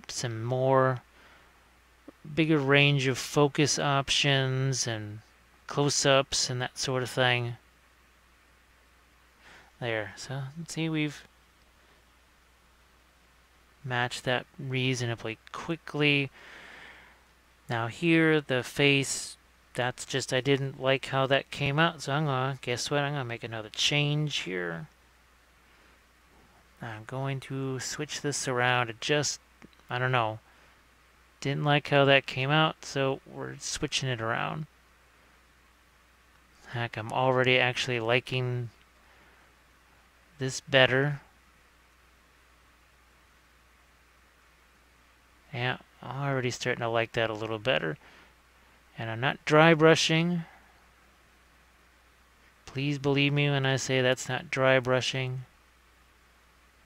[SPEAKER 1] some more bigger range of focus options and close-ups and that sort of thing. There, so let's see, we've matched that reasonably quickly. Now here, the face, that's just, I didn't like how that came out, so guess what, I'm gonna make another change here. I'm going to switch this around. It just, I don't know, didn't like how that came out, so we're switching it around. Heck, I'm already actually liking this better. Yeah, I'm already starting to like that a little better. And I'm not dry brushing. Please believe me when I say that's not dry brushing.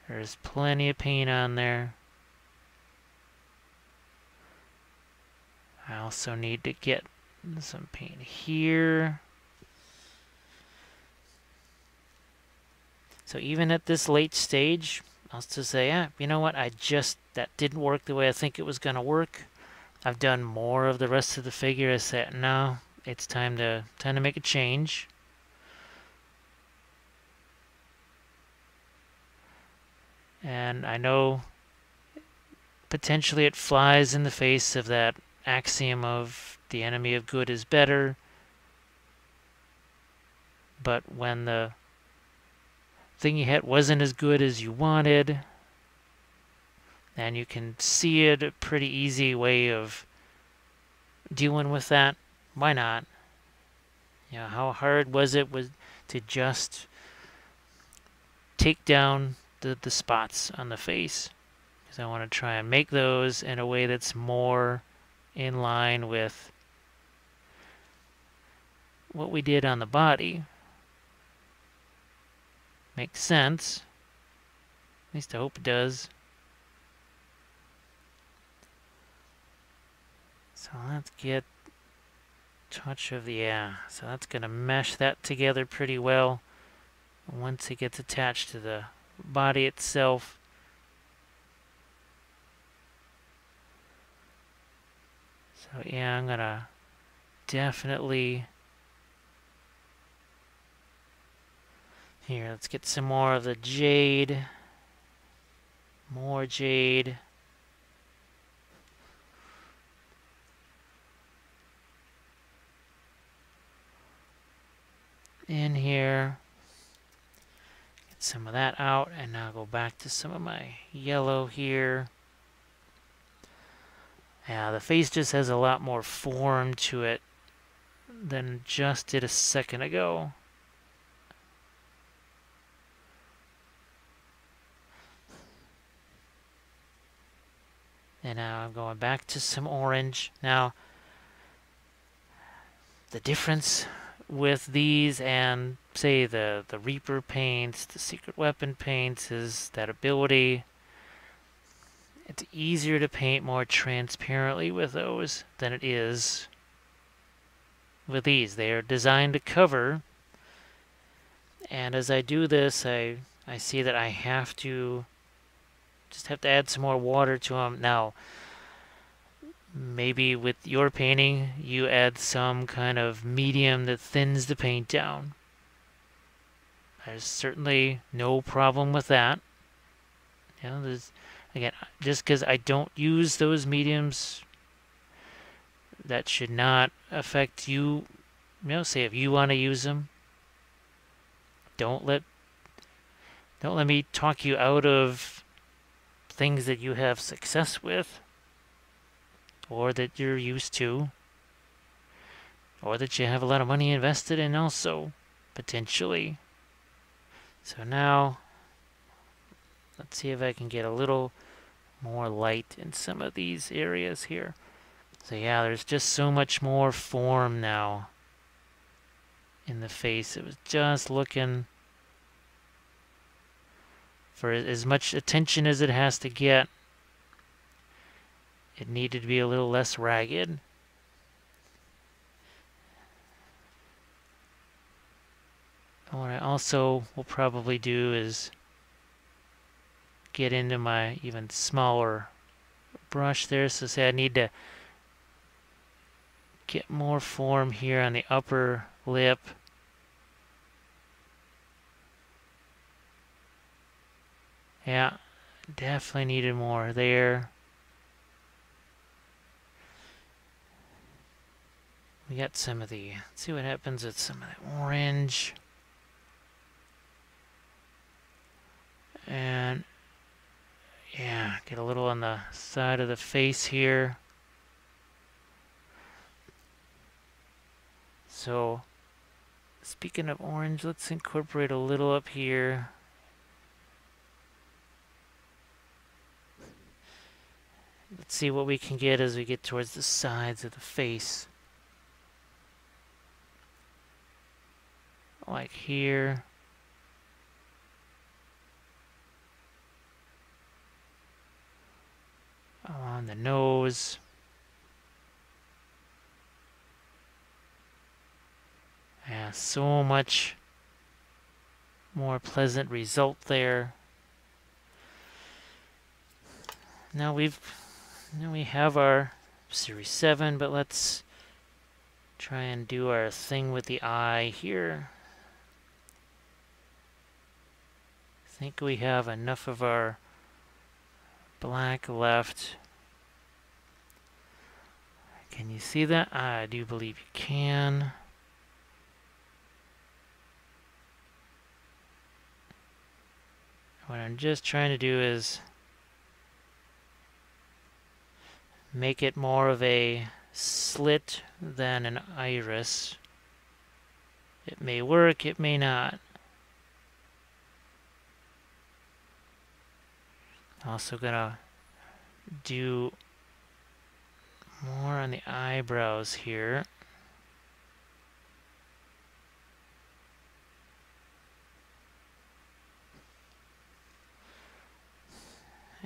[SPEAKER 1] There's plenty of paint on there. I also need to get some paint here. So even at this late stage, I'll still say, yeah, you know what, that didn't work the way I think it was going to work. I've done more of the rest of the figure. I said, no, it's time to make a change. And I know potentially it flies in the face of that axiom of the enemy of good is better. But when the thing you had wasn't as good as you wanted, and you can see it, a pretty easy way of dealing with that, why not? You know, how hard was to just take down the spots on the face? Because I want to try and make those in a way that's more in line with what we did on the body. Makes sense. At least I hope it does. So let's get a touch of the, yeah. So that's going to mesh that together pretty well once it gets attached to the body itself. So yeah, I'm going to definitely... Here, let's get some more of the jade. More jade. In here. Get some of that out, and now go back to some of my yellow here. Yeah, the face just has a lot more form to it than just did a second ago. And now I'm going back to some orange. Now, the difference with these and, say, the Reaper paints, the Secret Weapon paints, is that ability. It's easier to paint more transparently with those than it is with these. They are designed to cover. And as I do this, I see that I have to add some more water to them. Now, maybe with your painting, you add some kind of medium that thins the paint down. There's certainly no problem with that. You know, again, just because I don't use those mediums, that should not affect you. You know, say if you want to use them, don't let me talk you out of things that you have success with, or that you're used to, or that you have a lot of money invested in also, potentially. So now, let's see if I can get a little more light in some of these areas here. So yeah, there's just so much more form now in the face. It was just looking for as much attention as it has to get. It needed to be a little less ragged. And what I also will probably do is get into my even smaller brush there. So say I need to get more form here on the upper lip. Yeah, definitely needed more there. We got some of the, let's see what happens with some of the orange. And yeah, get a little on the side of the face here. So, speaking of orange, let's incorporate a little up here. Let's see what we can get as we get towards the sides of the face. Like here. On the nose. Yeah, so much more pleasant result there. Now we have our Series 7, but let's try and do our thing with the eye here. I think we have enough of our black left. Can you see that? I do believe you can. What I'm just trying to do is make it more of a slit than an iris. It may work, it may not. Also gonna do more on the eyebrows here.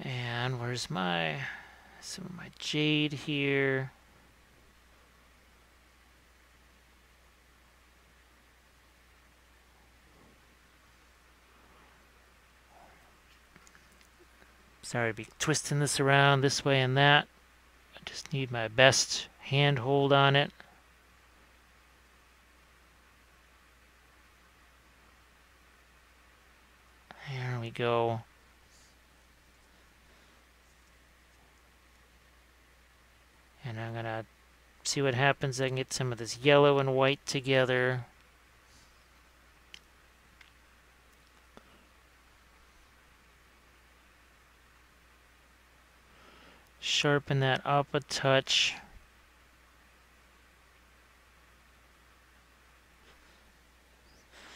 [SPEAKER 1] And where's some of my jade here. Sorry to be twisting this around this way and that. I just need my best handhold on it. There we go. And I'm gonna see what happens. I can get some of this yellow and white together. Sharpen that up a touch.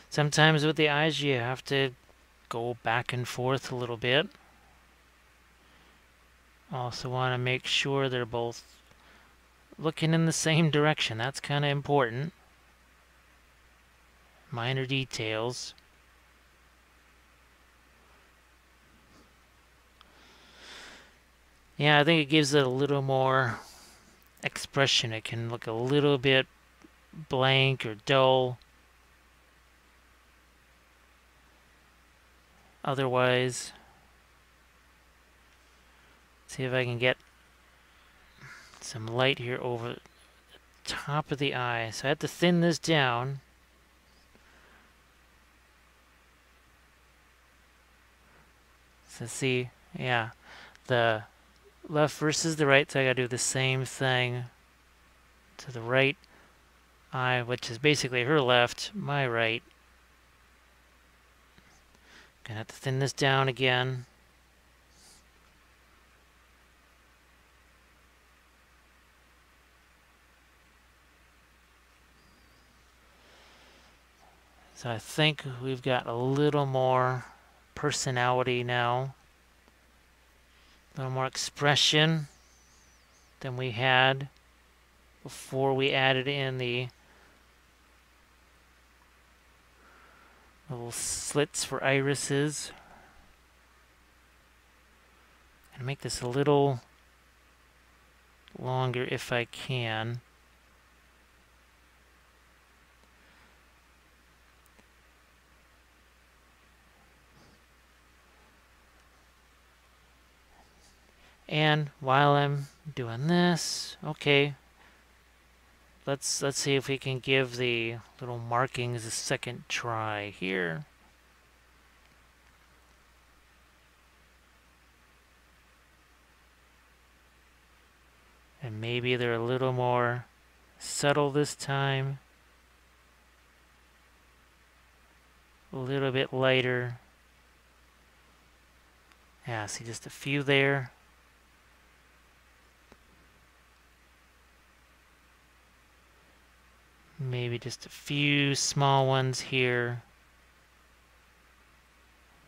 [SPEAKER 1] Sometimes with the eyes you have to go back and forth a little bit. Also want to make sure they're both looking in the same direction. That's kind of important. Minor details. Yeah, I think it gives it a little more expression. It can look a little bit blank or dull. Otherwise, see if I can get some light here over the top of the eye. So I have to thin this down. So see, yeah, the left versus the right, so I gotta do the same thing to the right eye, which is basically her left, my right. Gonna have to thin this down again. So I think we've got a little more personality now. A little more expression than we had before we added in the little slits for irises. And make this a little longer if I can. And while I'm doing this, okay, let's see if we can give the little markings a second try here. And maybe they're a little more subtle this time. A little bit lighter. Yeah, see just a few there. Maybe just a few small ones here.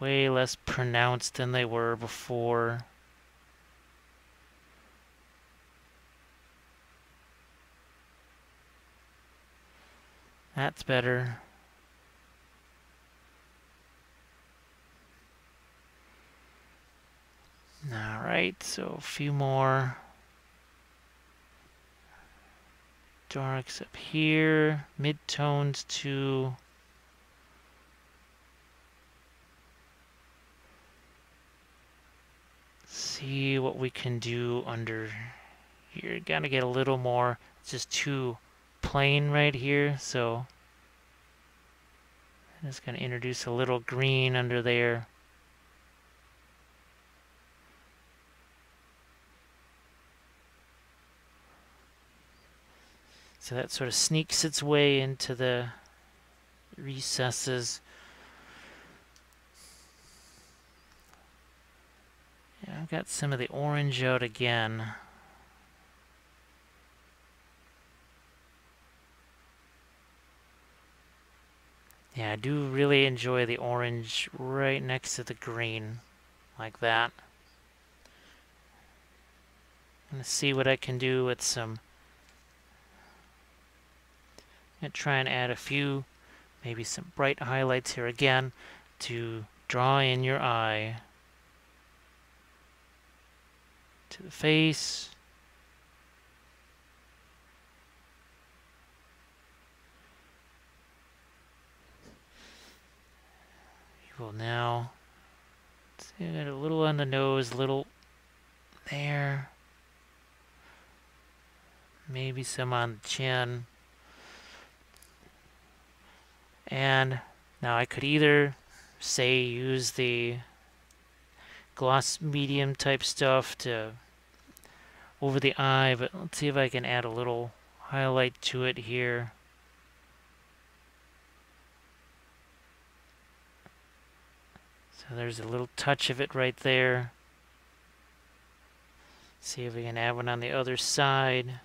[SPEAKER 1] Way less pronounced than they were before. That's better. Alright, so a few more darks up here. Midtones too. See what we can do under here. Gotta get a little more. It's just too plain right here, so I'm just gonna introduce a little green under there. So that sort of sneaks its way into the recesses. Yeah, I've got some of the orange out again. Yeah, I do really enjoy the orange right next to the green, like that. I'm gonna see what I can do with some. I'm gonna try and add a few, maybe some bright highlights here again to draw in your eye. To the face. You will now see it a little on the nose, a little there. Maybe some on the chin. And now I could either say use the gloss medium type stuff to over the eye, but let's see if I can add a little highlight to it here. So there's a little touch of it right there. See if we can add one on the other side.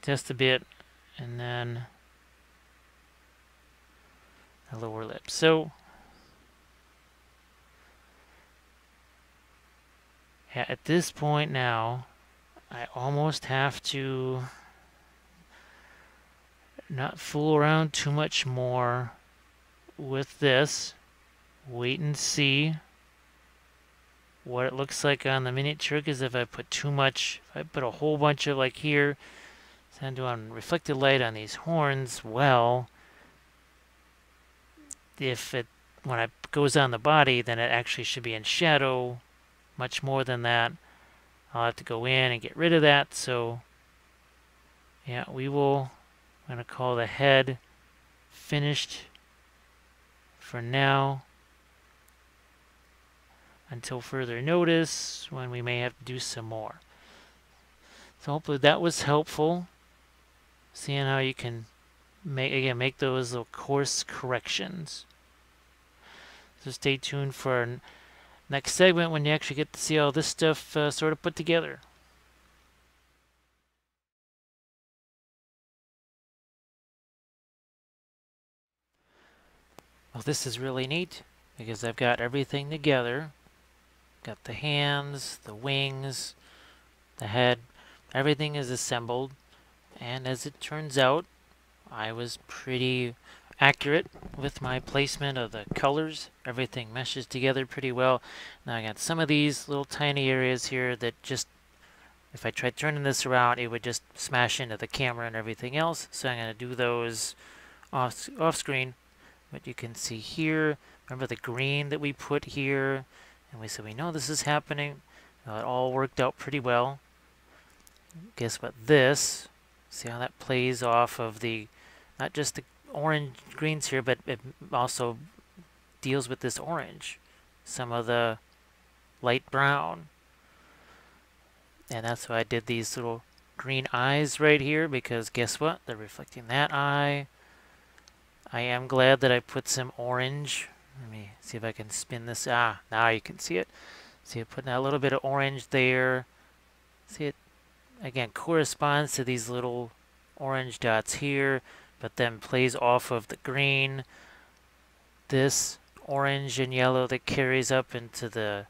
[SPEAKER 1] Just a bit, and then the lower lip. So yeah, at this point now, I almost have to not fool around too much more with this. Wait and see what it looks like on the miniature, because if I put too much, if I put a whole bunch of like here, so I'm doing reflected light on these horns, well, if it, when it goes on the body, then it actually should be in shadow much more than that. I'll have to go in and get rid of that. So yeah, I'm going to call the head finished for now until further notice, when we may have to do some more. So hopefully that was helpful, seeing how you can make those little course corrections. So stay tuned for our next segment when you actually get to see all this stuff sort of put together. Well, this is really neat because I've got everything together. Got the hands, the wings, the head, everything is assembled. And as it turns out, I was pretty accurate with my placement of the colors. Everything meshes together pretty well. Now I got some of these little tiny areas here that just, if I tried turning this around, it would just smash into the camera and everything else. So I'm going to do those off screen. But you can see here, remember the green that we put here? And we know this is happening. It all worked out pretty well. Guess what? This, see how that plays off of the, not just the orange greens here, but it also deals with this orange. Some of the light brown. And that's why I did these little green eyes right here, because guess what? They're reflecting that eye. I am glad that I put some orange. Let me see if I can spin this. Ah, now you can see it. See it putting a little bit of orange there. See it, again, corresponds to these little orange dots here, but then plays off of the green. This orange and yellow that carries up into the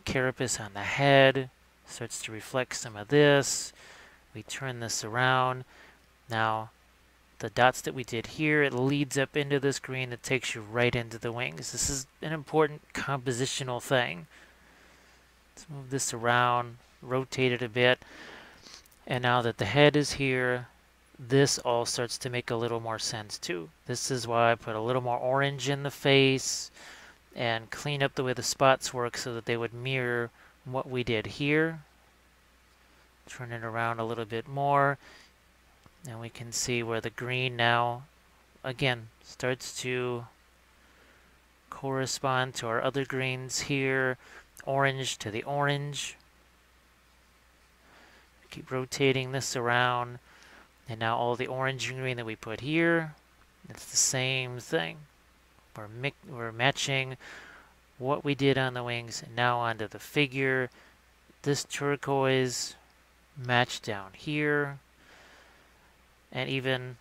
[SPEAKER 1] carapace on the head. Starts to reflect some of this. We turn this around. Now, the dots that we did here, it leads up into this green that takes you right into the wings. This is an important compositional thing. Let's move this around, rotate it a bit. And now that the head is here, this all starts to make a little more sense too. This is why I put a little more orange in the face and clean up the way the spots work so that they would mirror what we did here. Turn it around a little bit more, and we can see where the green now, again, starts to correspond to our other greens here. Orange to the orange. Keep rotating this around, and now all the orange and green that we put here, it's the same thing. We're matching what we did on the wings, and now onto the figure. This turquoise matched down here, and even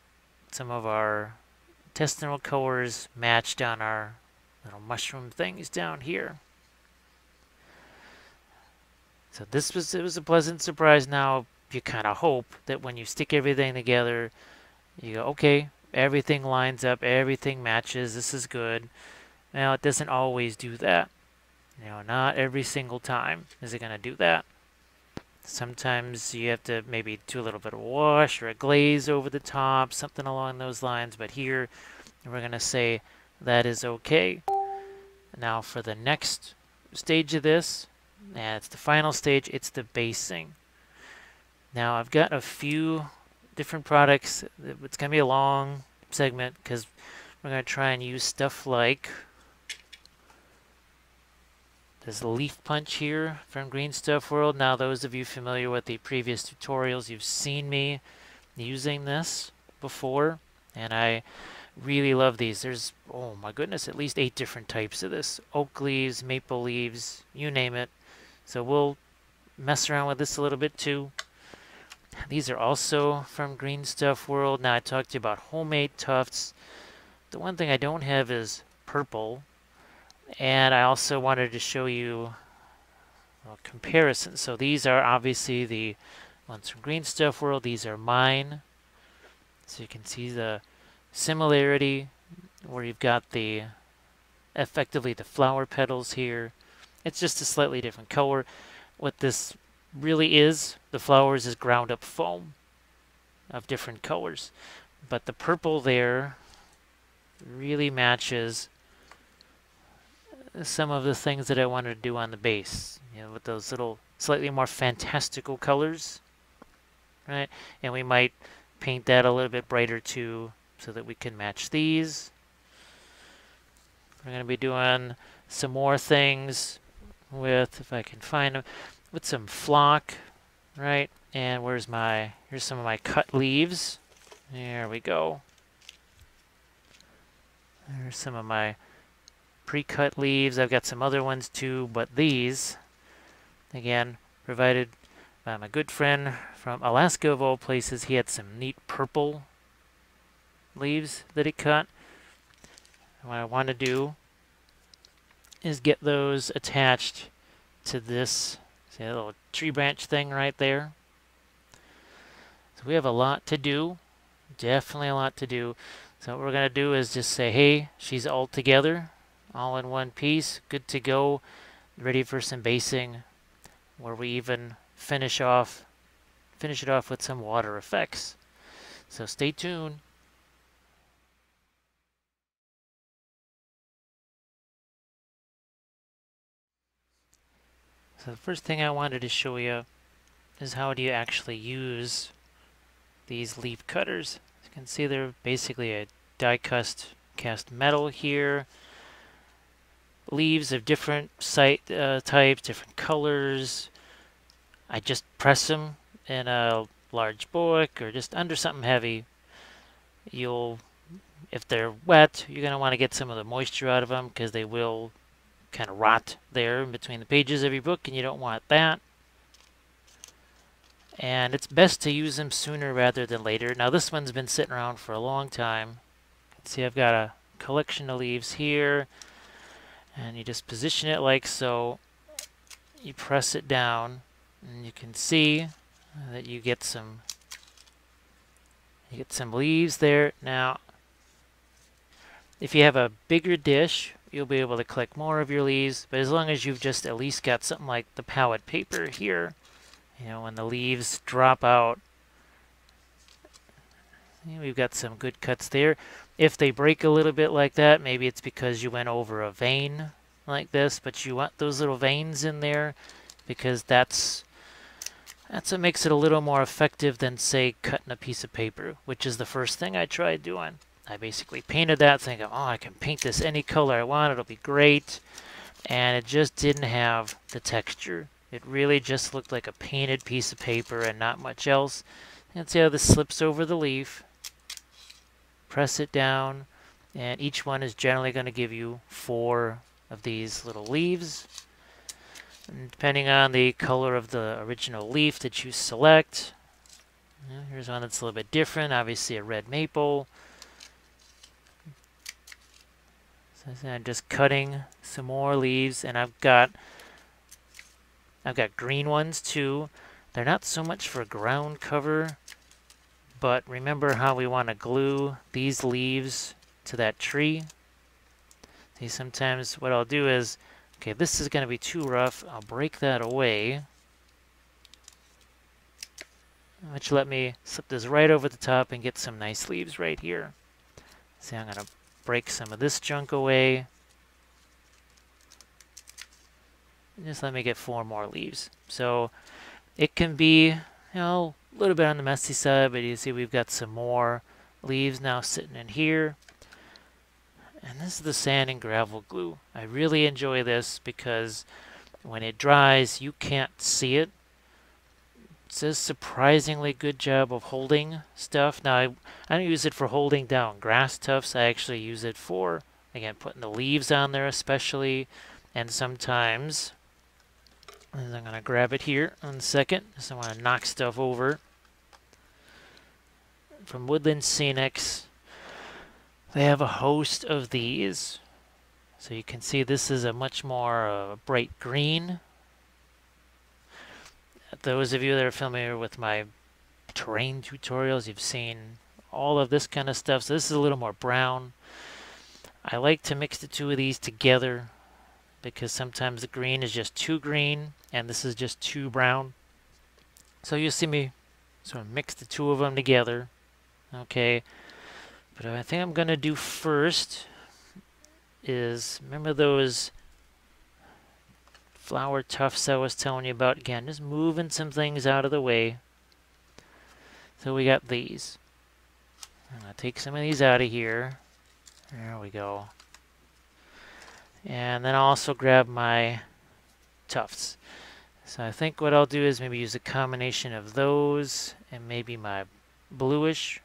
[SPEAKER 1] some of our intestinal colors matched on our little mushroom things down here. So it was a pleasant surprise. Now you kind of hope that when you stick everything together, you go, okay, everything lines up, everything matches, this is good. Now it doesn't always do that. Not every single time is it going to do that. Sometimes you have to maybe do a little bit of wash or a glaze over the top, something along those lines. But here we're going to say that is okay. Now for the next stage of this, and it's the final stage, it's the basing. Now I've got a few different products. It's going to be a long segment because we're going to try and use stuff like this leaf punch here from Green Stuff World. Now those of you familiar with the previous tutorials, you've seen me using this before, and I really love these. There's, oh my goodness, at least 8 different types of this. Oak leaves, maple leaves, you name it. So we'll mess around with this a little bit too. These are also from Green Stuff World. Now I talked to you about homemade tufts. The one thing I don't have is purple. And I also wanted to show you a comparison. So these are obviously the ones from Green Stuff World. These are mine. So you can see the similarity where you've got the effectively the flower petals here. It's just a slightly different color. What this really is, the flowers is ground up foam of different colors. But the purple there really matches some of the things that I wanted to do on the base. With those little slightly more fantastical colors. Right? And we might paint that a little bit brighter too so that we can match these. We're going to be doing some more things with, if I can find them, with some flock, right? And here's some of my cut leaves. There we go. There's some of my pre-cut leaves. I've got some other ones too, but these, again, provided by my good friend from Alaska of all places. He had some neat purple leaves that he cut. And what I want to do is get those attached to this, see that little tree branch thing right there. So we have a lot to do, definitely a lot to do. So what we're going to do is just say, hey, she's all together, all in one piece, good to go, ready for some basing, where we even finish it off with some water effects. So stay tuned. So the first thing I wanted to show you is how do you actually use these leaf cutters. As you can see, they're basically a die-cast metal here. Leaves of different types, different colors. I just press them in a large book or just under something heavy. If they're wet, you're going to want to get some of the moisture out of them because they will kind of rot there in between the pages of your book, and you don't want that. And it's best to use them sooner rather than later. Now this one's been sitting around for a long time. You can see I've got a collection of leaves here, and you just position it like so. you press it down, and you can see that you get some leaves there. Now, if you have a bigger dish, you'll be able to collect more of your leaves, but as long as you've just at least got something like the palette paper here, you know, when the leaves drop out, we've got some good cuts there. If they break a little bit like that, maybe it's because you went over a vein like this, but you want those little veins in there because that's what makes it a little more effective than, say, cutting a piece of paper, which is the first thing I tried doing. I basically painted that thinking, oh, I can paint this any color I want, it'll be great. And it just didn't have the texture. It really just looked like a painted piece of paper and not much else. You can see how this slips over the leaf. Press it down, and each one is generally going to give you 4 of these little leaves. And depending on the color of the original leaf that you select, here's one that's a little bit different, obviously a red maple. So I'm just cutting some more leaves, and I've got green ones too. They're not so much for ground cover, but remember how we want to glue these leaves to that tree. See, sometimes what I'll do is, okay, this is going to be too rough. I'll break that away, which let me slip this right over the top and get some nice leaves right here. See, I'm going to break some of this junk away. Just let me get 4 more leaves. So it can be, you know, a little bit on the messy side, but you see we've got some more leaves now sitting in here. And this is the sand and gravel glue. I really enjoy this because when it dries, you can't see it. It does a surprisingly good job of holding stuff. Now, I don't use it for holding down grass tufts. I actually use it for, again, putting the leaves on there especially. And sometimes, I'm going to grab it here in a second. So I want to knock stuff over. From Woodland Scenics, they have a host of these. So you can see this is a much more bright green. Those of you that are familiar with my terrain tutorials, you've seen all of this kind of stuff. So this is a little more brown. I like to mix the 2 of these together because sometimes the green is just too green and this is just too brown. So you'll see me sort of mix the 2 of them together. Okay. But what I think I'm going to do first is, remember those flower tufts I was telling you about? Again, just moving some things out of the way. So we got these. I'm going to take some of these out of here. There we go. And then I'll also grab my tufts. So I think what I'll do is maybe use a combination of those and maybe my bluish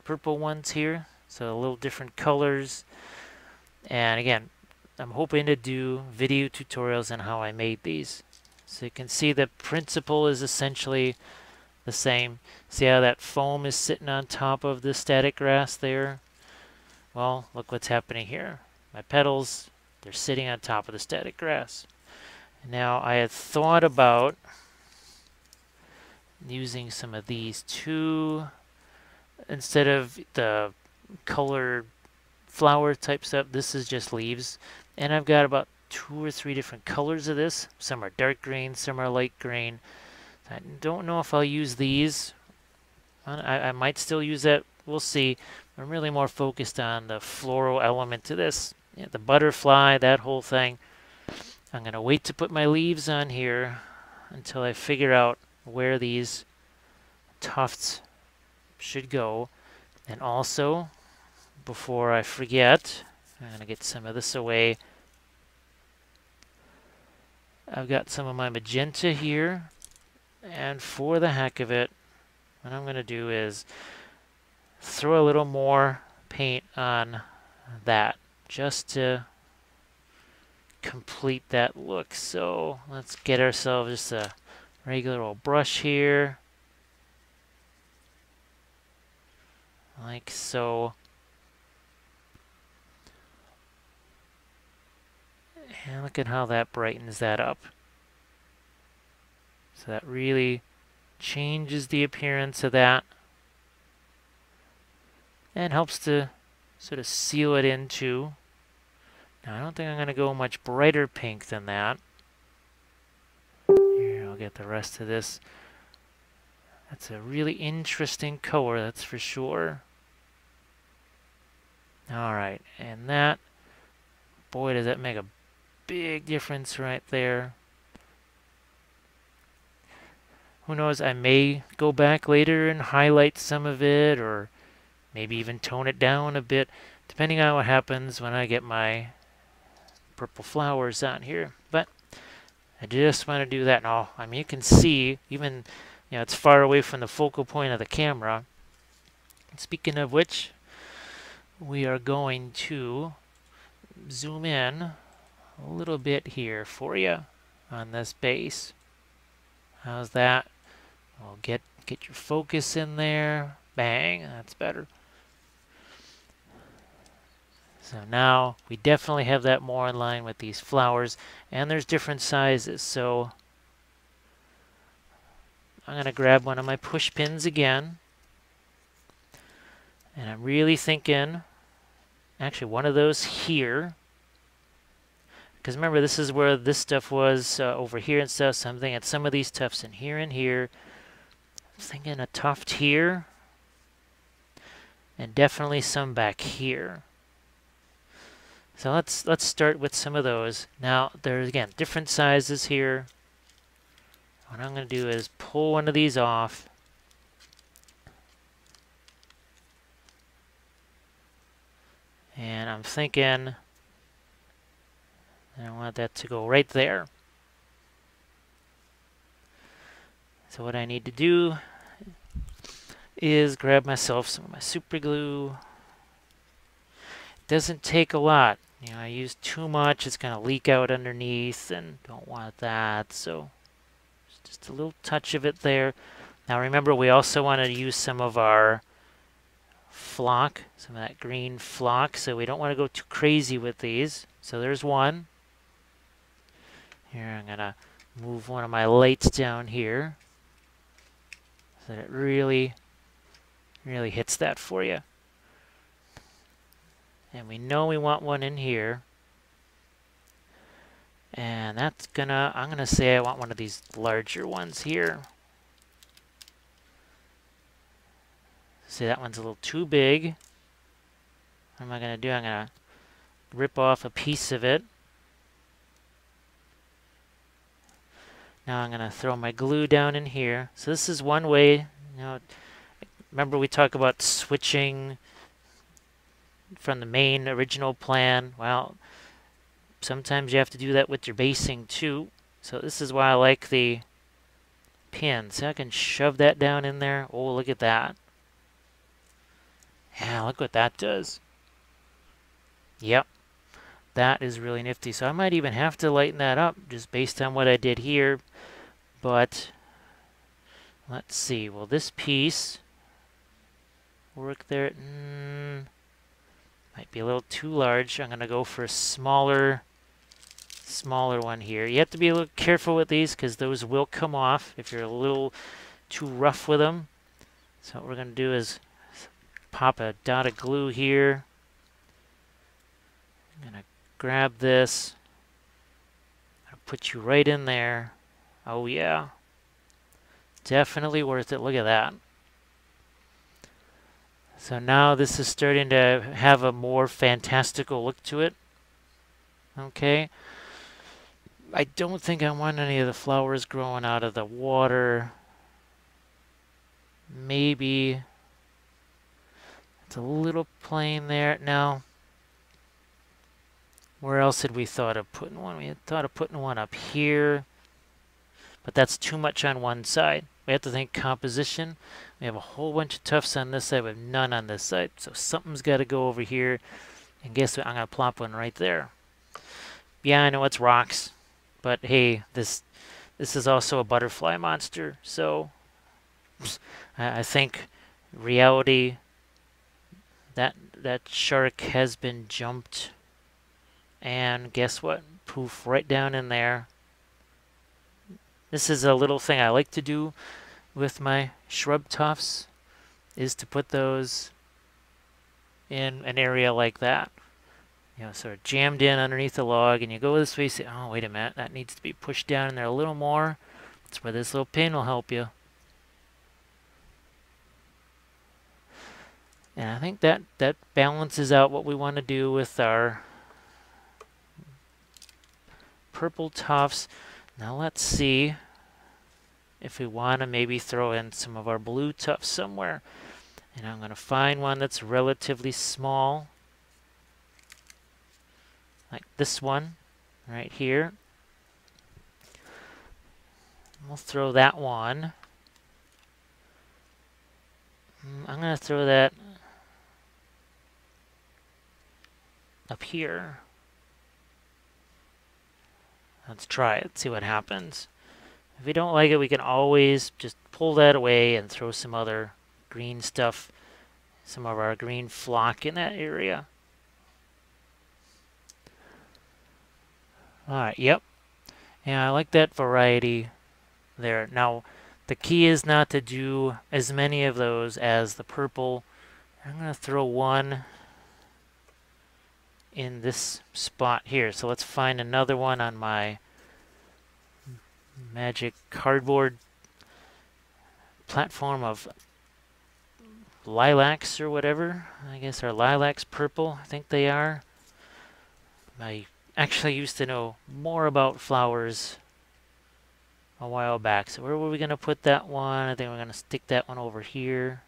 [SPEAKER 1] purple ones here. So a little different colors. And again, I'm hoping to do video tutorials on how I made these. So you can see the principle is essentially the same. See how that foam is sitting on top of the static grass there? Well, look what's happening here. My petals, they're sitting on top of the static grass. Now I had thought about using some of these too, instead of the colored flower type stuff. This is just leaves, and I've got about 2 or 3 different colors of this. Some are dark green, some are light green. I don't know if I'll use these. I might still use that. We'll see. I'm really more focused on the floral element to this. Yeah, the butterfly, that whole thing. I'm going to wait to put my leaves on here until I figure out where these tufts should go. And also, before I forget, I'm going to get some of this away. I've got some of my magenta here. And for the heck of it, what I'm going to do is throw a little more paint on that just to complete that look. So let's get ourselves just a regular old brush here, like so. And look at how that brightens that up. So that really changes the appearance of that and helps to sort of seal it into. Now I don't think I'm going to go much brighter pink than that. Here, I'll get the rest of this. That's a really interesting color, that's for sure. Alright, and that, boy, does that make a big difference right there. Who knows, I may go back later and highlight some of it, or maybe even tone it down a bit, depending on what happens when I get my purple flowers on here. But I just want to do that now. I mean, you can see, even, it's far away from the focal point of the camera. And speaking of which, we are going to zoom in a little bit here for you on this base. How's that? Well, get your focus in there. Bang, that's better. So now we definitely have that more in line with these flowers, and there's different sizes. So I'm going to grab one of my push pins again, and I'm really thinking actually one of those here, because remember, this is where this stuff was over here and stuff, so I'm thinking some of these tufts in here and here. I'm thinking a tuft here, and definitely some back here. So let's start with some of those. Now there's again different sizes here. What I'm going to do is pull one of these off. And I'm thinking I want that to go right there. So what I need to do is grab myself some of my super glue. It doesn't take a lot. I use too much, it's going to leak out underneath, and don't want that. So just a little touch of it there. Now remember, we also want to use some of our flock, some of that green flock, so we don't want to go too crazy with these. So there's one. Here, I'm going to move one of my lights down here so that it really hits that for you. And we know we want one in here. And that's I'm gonna say I want one of these larger ones here. See, that one's a little too big. What am I gonna do? I'm gonna rip off a piece of it. Now I'm gonna throw my glue down in here. So this is one way, remember we talked about switching from the main original plan. Well, sometimes you have to do that with your basing too. So this is why I like the pin. So I can shove that down in there. Oh, look at that. Yeah, look what that does. Yep, that is really nifty. So I might even have to lighten that up just based on what I did here. But let's see. Will this piece work there? Might be a little too large. I'm going to go for a smaller one here. You have to be a little careful with these because those will come off if you're a little too rough with them. So what we're going to do is pop a dot of glue here. I'm going to grab this. I'll put you right in there. Oh yeah. Definitely worth it. Look at that. So now this is starting to have a more fantastical look to it. Okay. I don't think I want any of the flowers growing out of the water. Maybe it's a little plain there. Now, where else had we thought of putting one? We had thought of putting one up here, but that's too much on one side. We have to think composition. We have a whole bunch of tufts on this side with none on this side. So something's got to go over here. And guess what? I'm going to plop one right there. Yeah, I know it's rocks. But hey, this is also a butterfly monster. So I think reality, that shark has been jumped. And guess what? Poof, right down in there. This is a little thing I like to do with my shrub tufts, is to put those in an area like that. You know, sort of jammed in underneath the log, and you go this way, you say, oh, wait a minute, that needs to be pushed down in there a little more. That's where this little pin will help you. And I think that balances out what we want to do with our purple tufts. Now let's see if we want to maybe throw in some of our blue tufts somewhere. And I'm going to find one that's relatively small, like this one right here. We'll throw that one. I'm going to throw that up here. Let's try it, see what happens. If we don't like it, we can always just pull that away and throw some other green stuff, some of our green flock in that area. Alright, yep. Yeah, I like that variety there. Now, the key is not to do as many of those as the purple. I'm going to throw one in this spot here. So let's find another one on my magic cardboard platform of lilacs or whatever. I guess our lilacs purple, I think they are. I actually used to know more about flowers a while back. So where were we going to put that one? I think we're going to stick that one over here.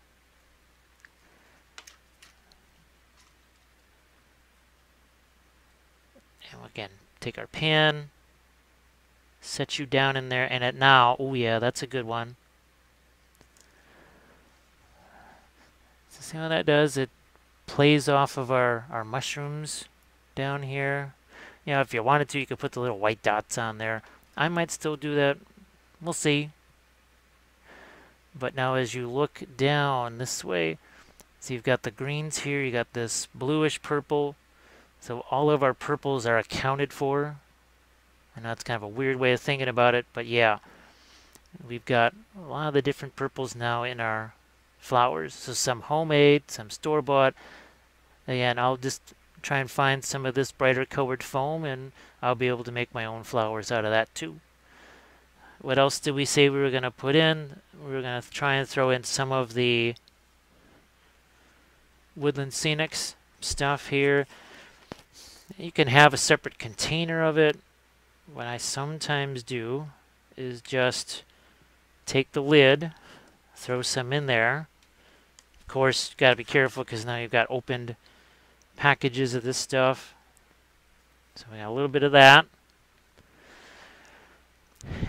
[SPEAKER 1] And again, take our pen, set you down in there, and at now, oh yeah, that's a good one. So see how that does? It plays off of our mushrooms down here. You know, if you wanted to, you could put the little white dots on there. I might still do that. We'll see. But now as you look down this way, so you've got the greens here, you got this bluish purple. So all of our purples are accounted for. I know it's kind of a weird way of thinking about it, but yeah. We've got a lot of the different purples now in our flowers. So some homemade, some store-bought. Again, I'll just try and find some of this brighter colored foam, and I'll be able to make my own flowers out of that too. What else did we say we were going to put in? We were going to try and throw in some of the Woodland Scenics stuff here. You can have a separate container of it. What I sometimes do is just take the lid, throw some in there. Of course, you've got to be careful because now you've got opened packages of this stuff. So we got a little bit of that.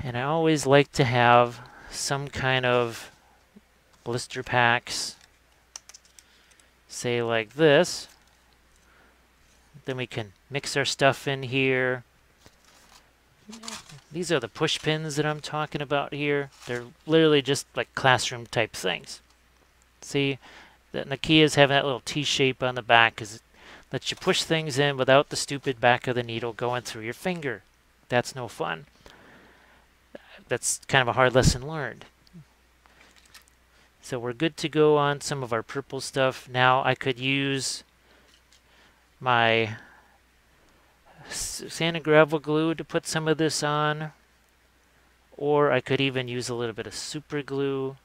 [SPEAKER 1] And I always like to have some kind of blister packs, say like this. Then we can mix our stuff in here. These are the push pins that I'm talking about here. They're literally just like classroom type things. See, the key is having that little T shape on the back because it lets you push things in without the stupid back of the needle going through your finger. That's no fun. That's kind of a hard lesson learned. So we're good to go on some of our purple stuff. Now I could use my sand and gravel glue to put some of this on, or I could even use a little bit of super glue.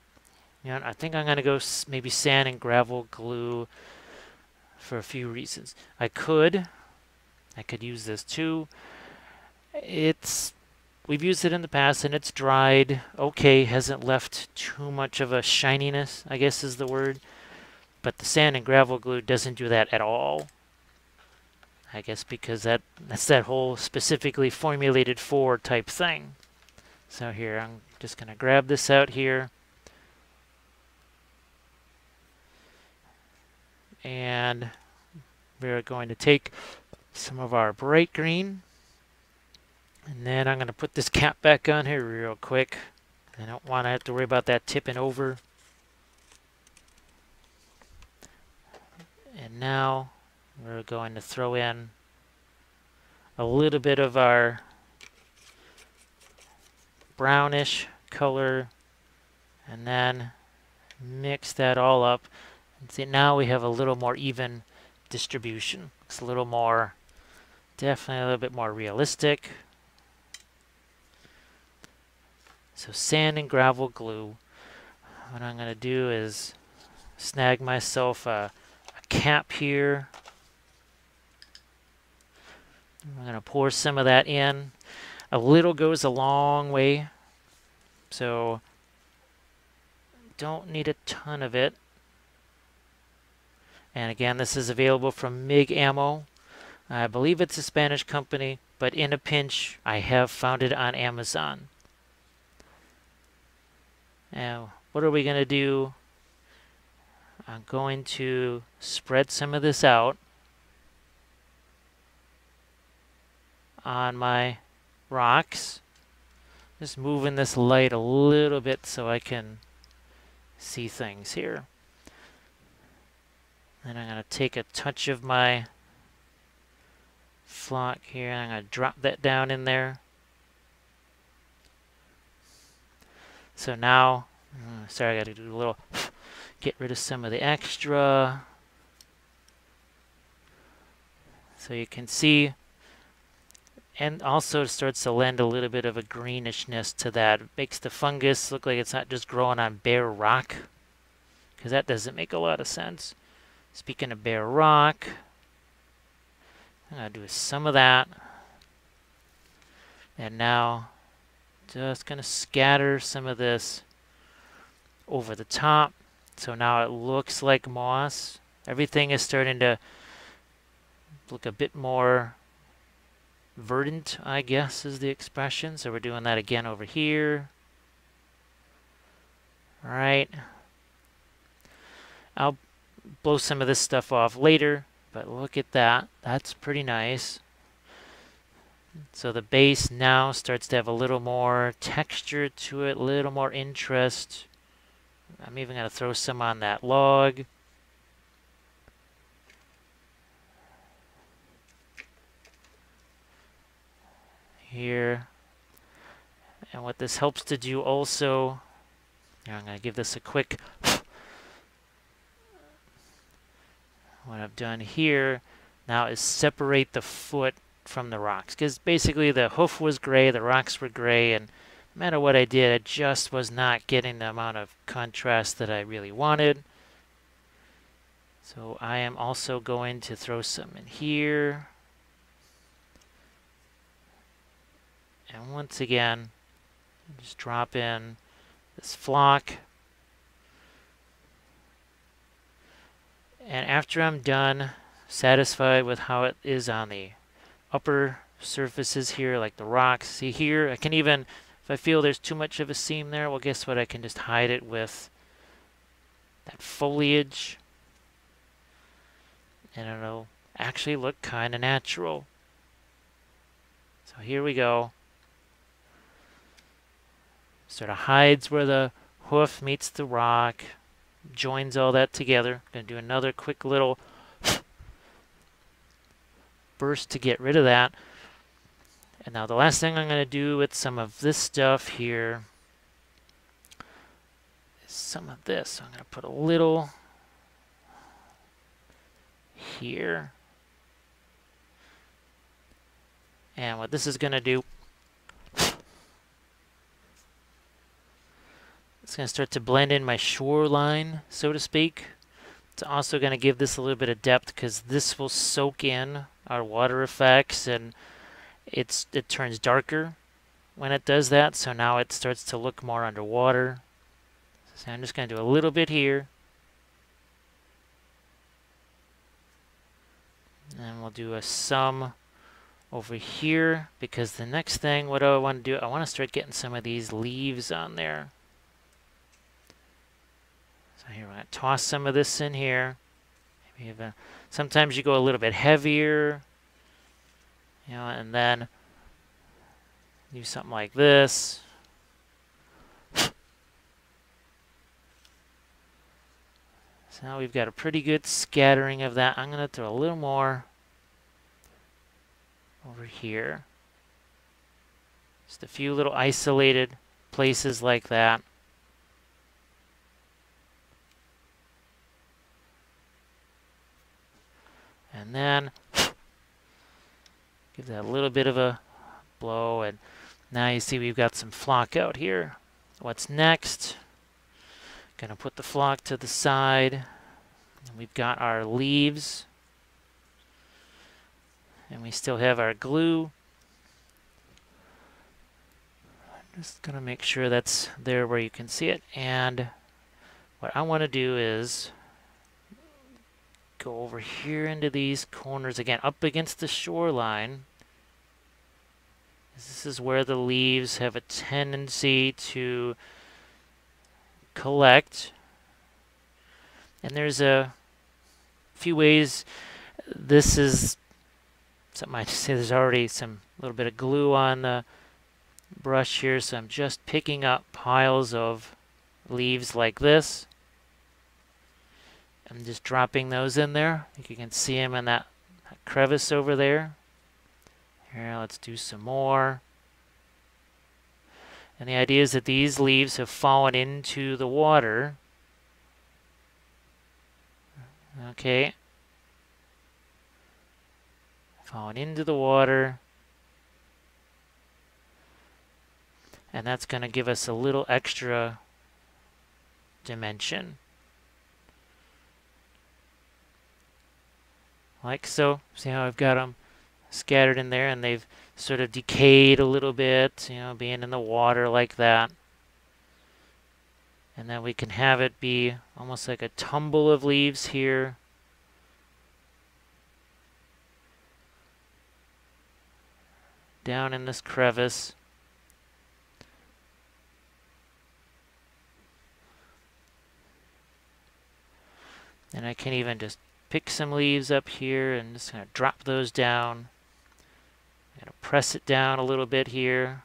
[SPEAKER 1] You know, I think I'm going to go maybe sand and gravel glue for a few reasons. I could use this too. We've used it in the past and it's dried okay, hasn't left too much of a shininess, I guess is the word. But the sand and gravel glue doesn't do that at all. I guess because that's that whole specifically formulated for type thing. So here, I'm just going to grab this out here. And we're going to take some of our bright green. And then I'm going to put this cap back on here real quick. I don't want to have to worry about that tipping over. And now we're going to throw in a little bit of our brownish color, and then mix that all up. And see, now we have a little more even distribution. It's a little more, definitely a little bit more realistic. So sand and gravel glue. What I'm going to do is snag myself a cap here. I'm going to pour some of that in. A little goes a long way, so don't need a ton of it. And again, this is available from MIG Ammo. I believe it's a Spanish company, but in a pinch, I have found it on Amazon. Now, what are we going to do? I'm going to spread some of this out on my rocks. Just moving this light a little bit so I can see things here. Then I'm going to take a touch of my flock here, and I'm going to drop that down in there. So now, sorry, I got to do a little, get rid of some of the extra. So you can see, and also starts to lend a little bit of a greenishness to that. It makes the fungus look like it's not just growing on bare rock, because that doesn't make a lot of sense. Speaking of bare rock, I'm going to do some of that. And now, just going to scatter some of this over the top. So now it looks like moss. Everything is starting to look a bit more verdant, I guess is the expression. So we're doing that again over here. All right. I'll blow some of this stuff off later, but look at that. That's pretty nice. So the base now starts to have a little more texture to it, a little more interest. I'm even going to throw some on that log. Here. And what this helps to do also, I'm going to give this a quick, what I've done here now is separate the foot from the rocks, because basically the hoof was gray, the rocks were gray, and no matter what I did, I just was not getting the amount of contrast that I really wanted. So I am also going to throw some in here. And once again, just drop in this flock. And after I'm done, satisfied with how it is on the upper surfaces here, like the rocks. See here, I can even, if I feel there's too much of a seam there, well, guess what? I can just hide it with that foliage. And it'll actually look kind of natural. So here we go. Sort of hides where the hoof meets the rock, joins all that together. Going to do another quick little burst to get rid of that. And now the last thing I'm going to do with some of this stuff here is some of this. So I'm going to put a little here. And what this is going to do, it's going to start to blend in my shoreline, so to speak. It's also going to give this a little bit of depth because this will soak in our water effects, and it turns darker when it does that. So now it starts to look more underwater. So I'm just going to do a little bit here. And we'll do a sum over here, because the next thing, what do I want to do? I want to start getting some of these leaves on there. So here, we're going to toss some of this in here. Maybe even, sometimes you go a little bit heavier, you know, and then do something like this. So now we've got a pretty good scattering of that. I'm going to throw a little more over here. Just a few little isolated places like that. And then give that a little bit of a blow, and now you see we've got some flock out here. What's next? Gonna put the flock to the side. And we've got our leaves. And we still have our glue. I'm just gonna make sure that's there where you can see it. And what I want to do is go over here into these corners again, up against the shoreline. This is where the leaves have a tendency to collect. And there's a few ways. This is something I say there's already some little bit of glue on the brush here, so I'm just picking up piles of leaves like this. I'm just dropping those in there. I think you can see them in that crevice over there. Here, let's do some more. And the idea is that these leaves have fallen into the water. Okay. Fallen into the water. And that's going to give us a little extra dimension. Like so. See how I've got them scattered in there, and they've sort of decayed a little bit, you know, being in the water like that. And then we can have it be almost like a tumble of leaves here. Down in this crevice. And I can even just pick some leaves up here and just kind of drop those down. I'm going to press it down a little bit here.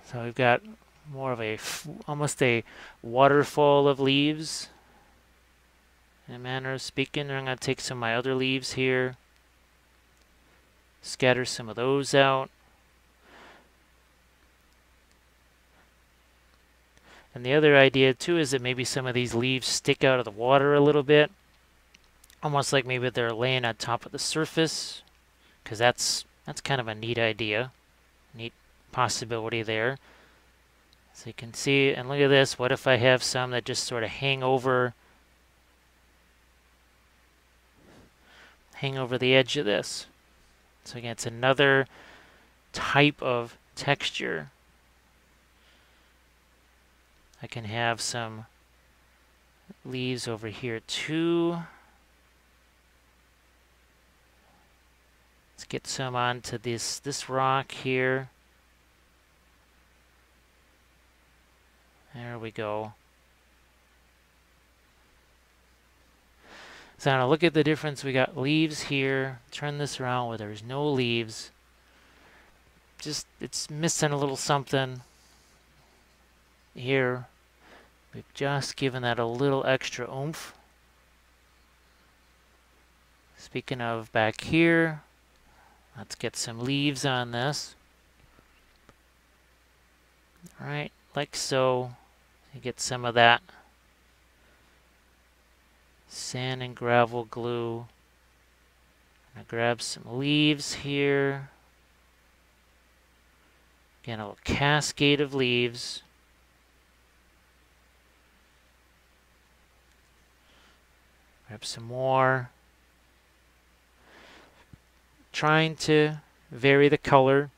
[SPEAKER 1] So we've got more of a, almost a waterfall of leaves, in a manner of speaking. And I'm going to take some of my other leaves here, scatter some of those out. And the other idea too is that maybe some of these leaves stick out of the water a little bit. Almost like maybe they're laying on top of the surface, because that's kind of a neat idea, neat possibility there. So you can see, and look at this, what if I have some that just sort of hang over the edge of this. So again, it's another type of texture. I can have some leaves over here too. Let's get some onto this rock here. There we go. So now look at the difference. We got leaves here. Turn this around where there's no leaves. Just, it's missing a little something here. We've just given that a little extra oomph. Speaking of back here, let's get some leaves on this. All right, like so. You get some of that sand and gravel glue. I'm gonna grab some leaves here. Again, a little cascade of leaves. Grab some more. Trying to vary the color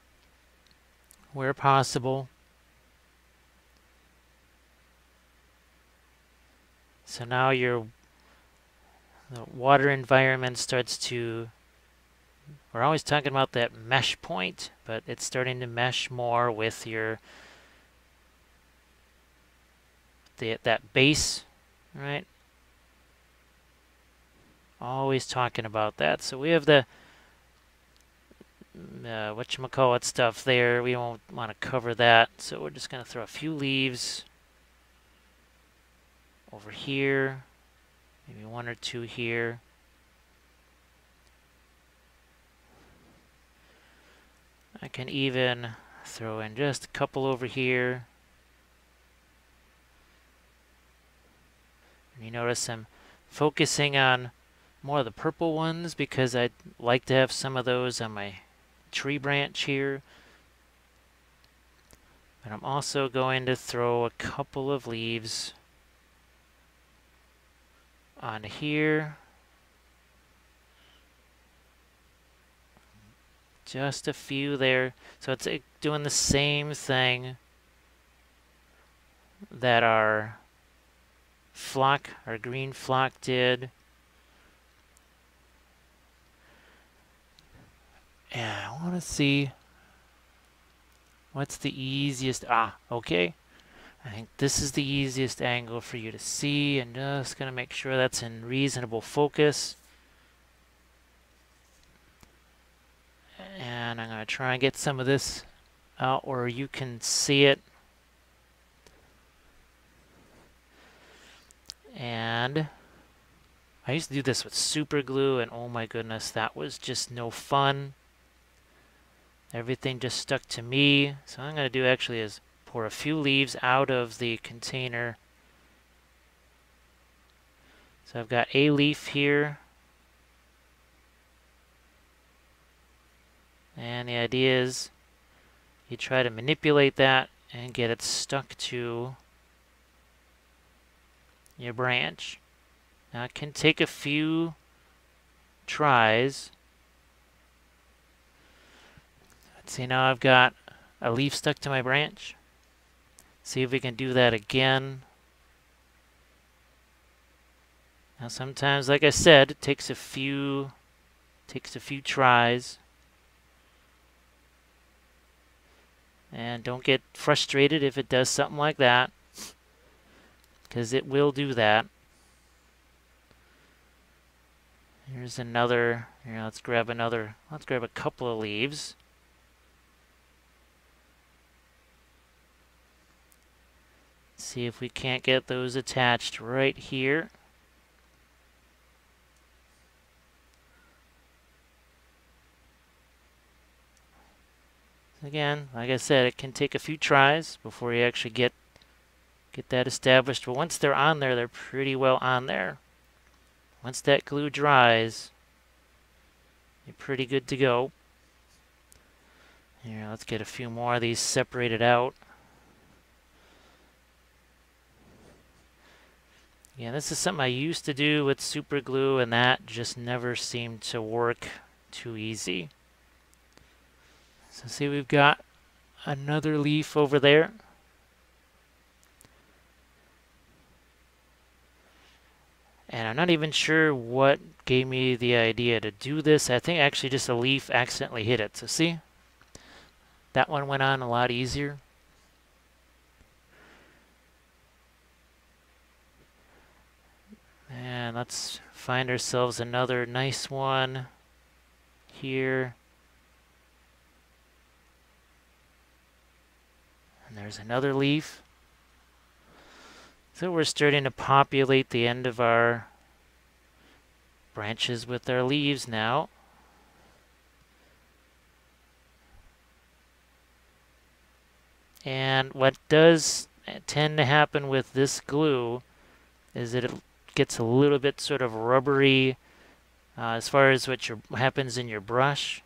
[SPEAKER 1] where possible. So now the water environment starts to, we're always talking about that mesh point, but it's starting to mesh more with that base, right? Always talking about that. So we have the whatchamacallit stuff there. We don't want to cover that, so we're just going to throw a few leaves over here, maybe one or two here. I can even throw in just a couple over here. And you notice I'm focusing on more of the purple ones because I'd like to have some of those on my tree branch here. But I'm also going to throw a couple of leaves on here. Just a few there. So it's doing the same thing that our green flock did. And I want to see what's the easiest. Okay. I think this is the easiest angle for you to see, and just going to make sure that's in reasonable focus. And I'm going to try and get some of this out where you can see it. And I used to do this with super glue, and oh my goodness, that was just no fun. Everything just stuck to me. So what I'm going to do actually is pour a few leaves out of the container. So I've got a leaf here. And the idea is you try to manipulate that and get it stuck to your branch. Now it can take a few tries. Let's see, now I've got a leaf stuck to my branch. See if we can do that again. Now sometimes, like I said, it takes a few tries. And don't get frustrated if it does something like that, because it will do that. Here's another. Here, let's grab a couple of leaves. See if we can't get those attached right here. Again, like I said, it can take a few tries before you actually get that established. But once they're on there, they're pretty well on there. Once that glue dries, you're pretty good to go. Here, let's get a few more of these separated out. Yeah, this is something I used to do with super glue, and that just never seemed to work too easy. So see, we've got another leaf over there. And I'm not even sure what gave me the idea to do this. I think actually just a leaf accidentally hit it. So see, that one went on a lot easier. And let's find ourselves another nice one here. And there's another leaf. So we're starting to populate the end of our branches with our leaves now. And what does tend to happen with this glue is that it gets a little bit sort of rubbery as far as what happens in your brush.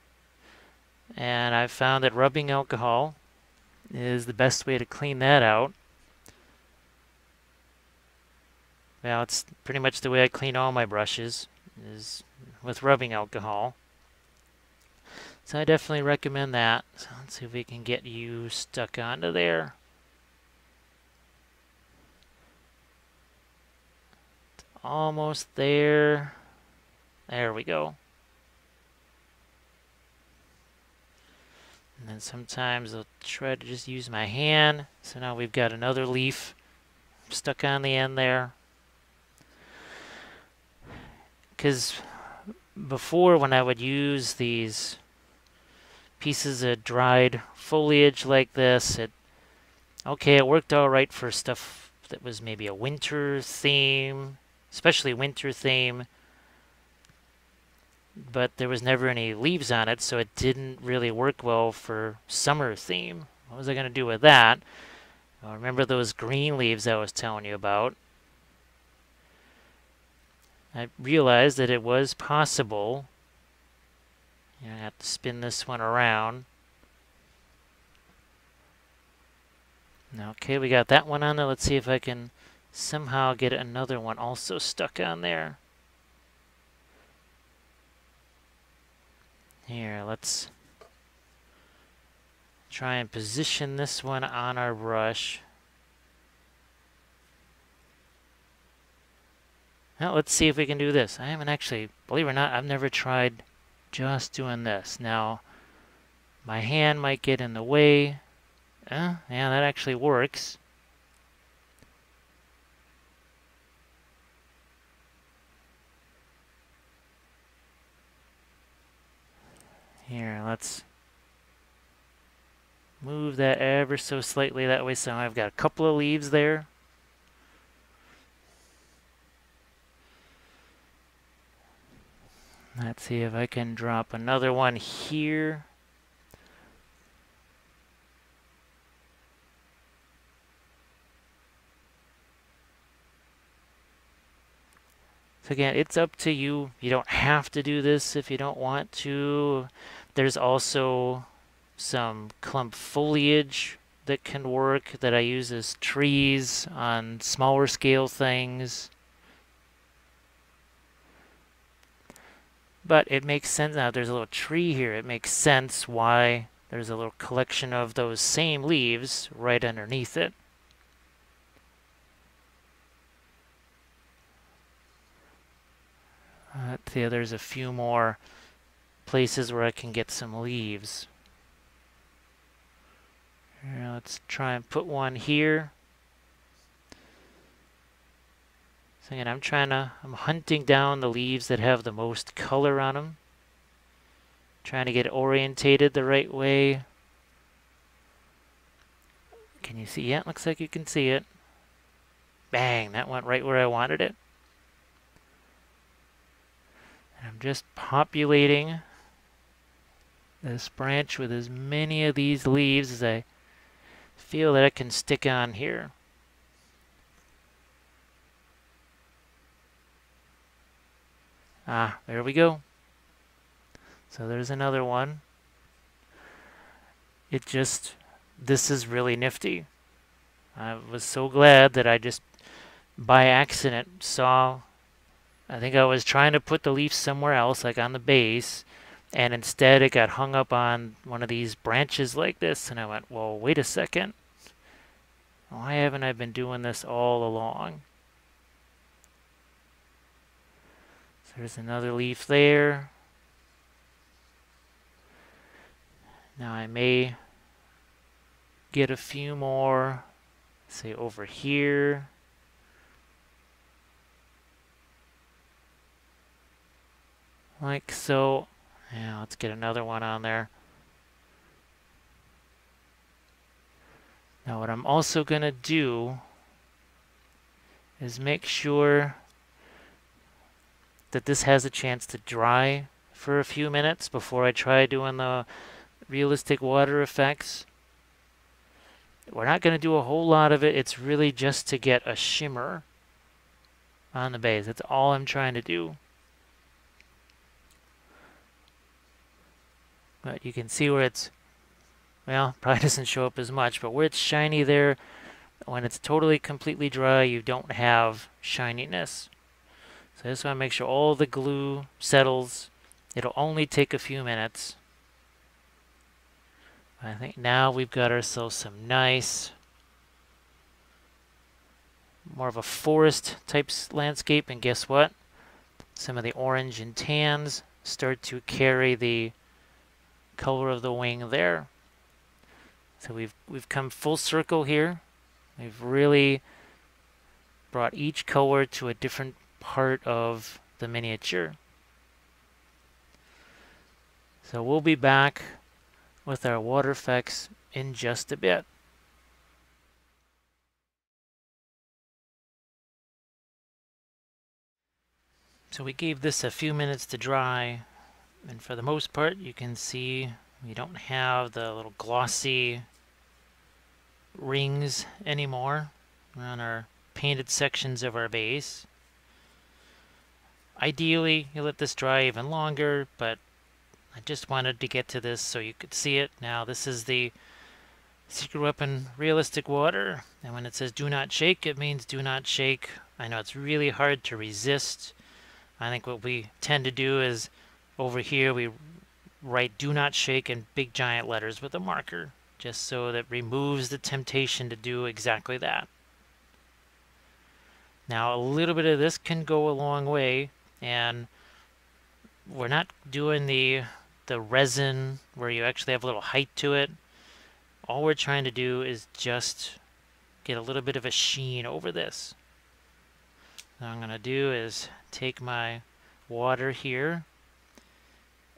[SPEAKER 1] And I've found that rubbing alcohol is the best way to clean that out. Now it's pretty much the way I clean all my brushes, is with rubbing alcohol. So I definitely recommend that. So let's see if we can get you stuck onto there. It's almost there. There we go. And then sometimes I'll try to just use my hand. So now we've got another leaf stuck on the end there. Because before, when I would use these pieces of dried foliage like this, it worked all right for stuff that was maybe a winter theme, especially winter theme. but there was never any leaves on it, so it didn't really work well for summer theme. What was I going to do with that? Well, remember those green leaves I was telling you about? I realized that it was possible. I have to spin this one around. Okay, we got that one on there. Let's see if I can somehow get another one also stuck on there. Here, let's try and position this one on our brush. Now, let's see if we can do this. I haven't actually, believe it or not, I've never tried just doing this. Now, my hand might get in the way. Yeah, that actually works. Here, let's move that ever so slightly that way, so I've got a couple of leaves there. Let's see if I can drop another one here. So again, it's up to you. You don't have to do this if you don't want to. There's also some clump foliage that can work that I use as trees on smaller scale things. But it makes sense now. There's a little tree here. It makes sense why there's a little collection of those same leaves right underneath it. Let's see, there's a few more places where I can get some leaves. Here, let's try and put one here. So again, I'm hunting down the leaves that have the most color on them. Trying to get it orientated the right way. Can you see? Yeah, it looks like you can see it. Bang, that went right where I wanted it. And I'm just populating this branch with as many of these leaves as I feel that I can stick on here. Ah, there we go. So there's another one. This is really nifty. I was so glad that I just by accident saw, I think I was trying to put the leaf somewhere else, like on the base, and instead it got hung up on one of these branches like this, and I went, well, wait a second. Why haven't I been doing this all along? So there's another leaf there. Now I may get a few more, say over here. Like so. Yeah, let's get another one on there. Now what I'm also going to do is make sure that this has a chance to dry for a few minutes before I try doing the realistic water effects. We're not going to do a whole lot of it. It's really just to get a shimmer on the base. That's all I'm trying to do. But you can see where it's, well, probably doesn't show up as much, but where it's shiny there, when it's totally completely dry, you don't have shininess. So I just want to make sure all the glue settles. It'll only take a few minutes. I think now we've got ourselves some nice, more of a forest type landscape. And guess what? Some of the orange and tans start to carry the color of the wing there. So we've come full circle here. We've really brought each color to a different part of the miniature. So we'll be back with our water effects in just a bit. So we gave this a few minutes to dry. And for the most part, you can see we don't have the little glossy rings anymore on our painted sections of our base. Ideally, you let this dry even longer, but I just wanted to get to this so you could see it. Now, this is the Secret Weapon Realistic Water, and when it says do not shake, it means do not shake. I know it's really hard to resist. I think what we tend to do is over here we write do not shake in big giant letters with a marker, just so that removes the temptation to do exactly that. Now, a little bit of this can go a long way, and we're not doing the resin where you actually have a little height to it. All we're trying to do is just get a little bit of a sheen over this. What I'm going to do is take my water here,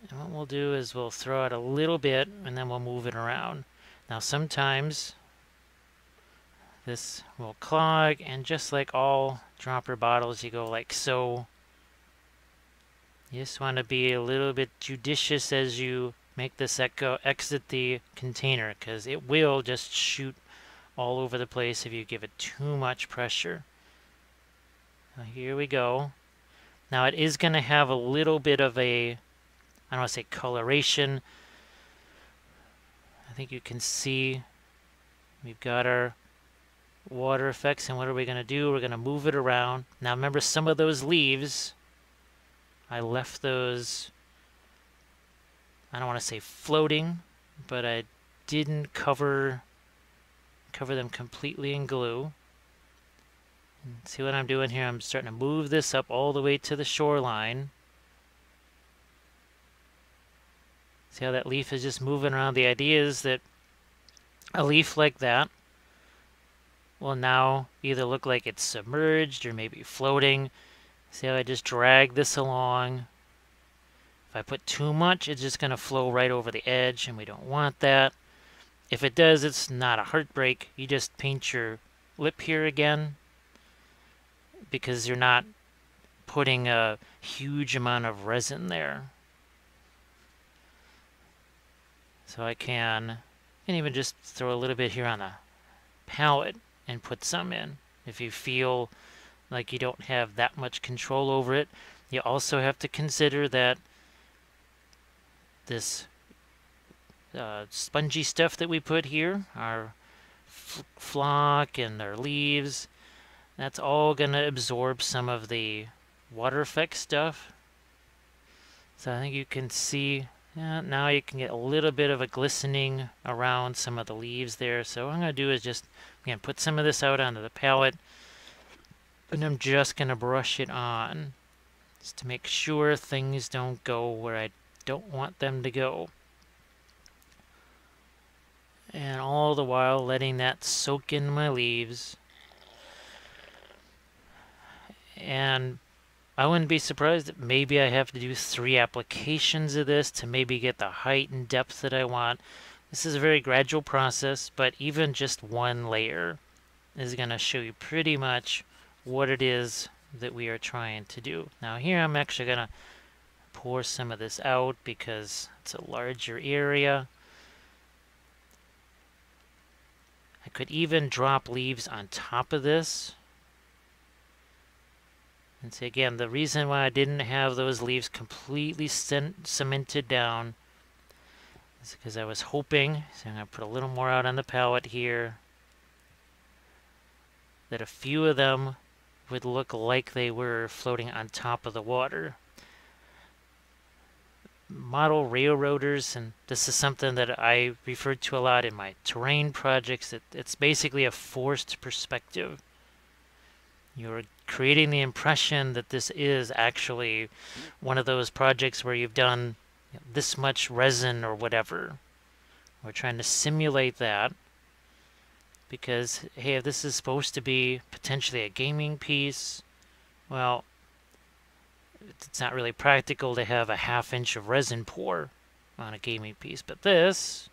[SPEAKER 1] and what we'll do is we'll throw it a little bit and then we'll move it around. Now sometimes this will clog, and just like all dropper bottles, you go like so. You just want to be a little bit judicious as you make this exit the container, because it will just shoot all over the place if you give it too much pressure. Now here we go. Now it is going to have a little bit of a, I don't want to say coloration. I think you can see we've got our water effects, and what are we going to do? We're going to move it around. Now remember, some of those leaves, I left those, I don't want to say floating, but I didn't cover them completely in glue. And see what I'm doing here? I'm starting to move this up all the way to the shoreline. See how that leaf is just moving around? The idea is that a leaf like that will now either look like it's submerged or maybe floating. See how I just drag this along? If I put too much, it's just going to flow right over the edge, and we don't want that. If it does, it's not a heartbreak. You just paint your lip here again, because you're not putting a huge amount of resin there. So I can even just throw a little bit here on the palette and put some in. If you feel like you don't have that much control over it, you also have to consider that this spongy stuff that we put here, our flock and our leaves, that's all going to absorb some of the water effect stuff. So I think you can see, now you can get a little bit of a glistening around some of the leaves there. So what I'm going to do is just, again, put some of this out onto the palette, and I'm just going to brush it on, just to make sure things don't go where I don't want them to go. And all the while letting that soak in my leaves. And I wouldn't be surprised that maybe I have to do 3 applications of this to maybe get the height and depth that I want. This is a very gradual process, but even just 1 layer is going to show you pretty much what it is that we are trying to do. Now here I'm actually going to pour some of this out because it's a larger area. I could even drop leaves on top of this. And see, again, the reason why I didn't have those leaves completely cemented down is because I was hoping, so I'm going to put a little more out on the palette here, that a few of them would look like they were floating on top of the water. Model railroaders, and this is something that I referred to a lot in my terrain projects, it's basically a forced perspective. You're creating the impression that this is actually one of those projects where you've done this much resin or whatever. We're trying to simulate that because, hey, if this is supposed to be potentially a gaming piece, well, it's not really practical to have a 1/2 inch of resin pour on a gaming piece. But this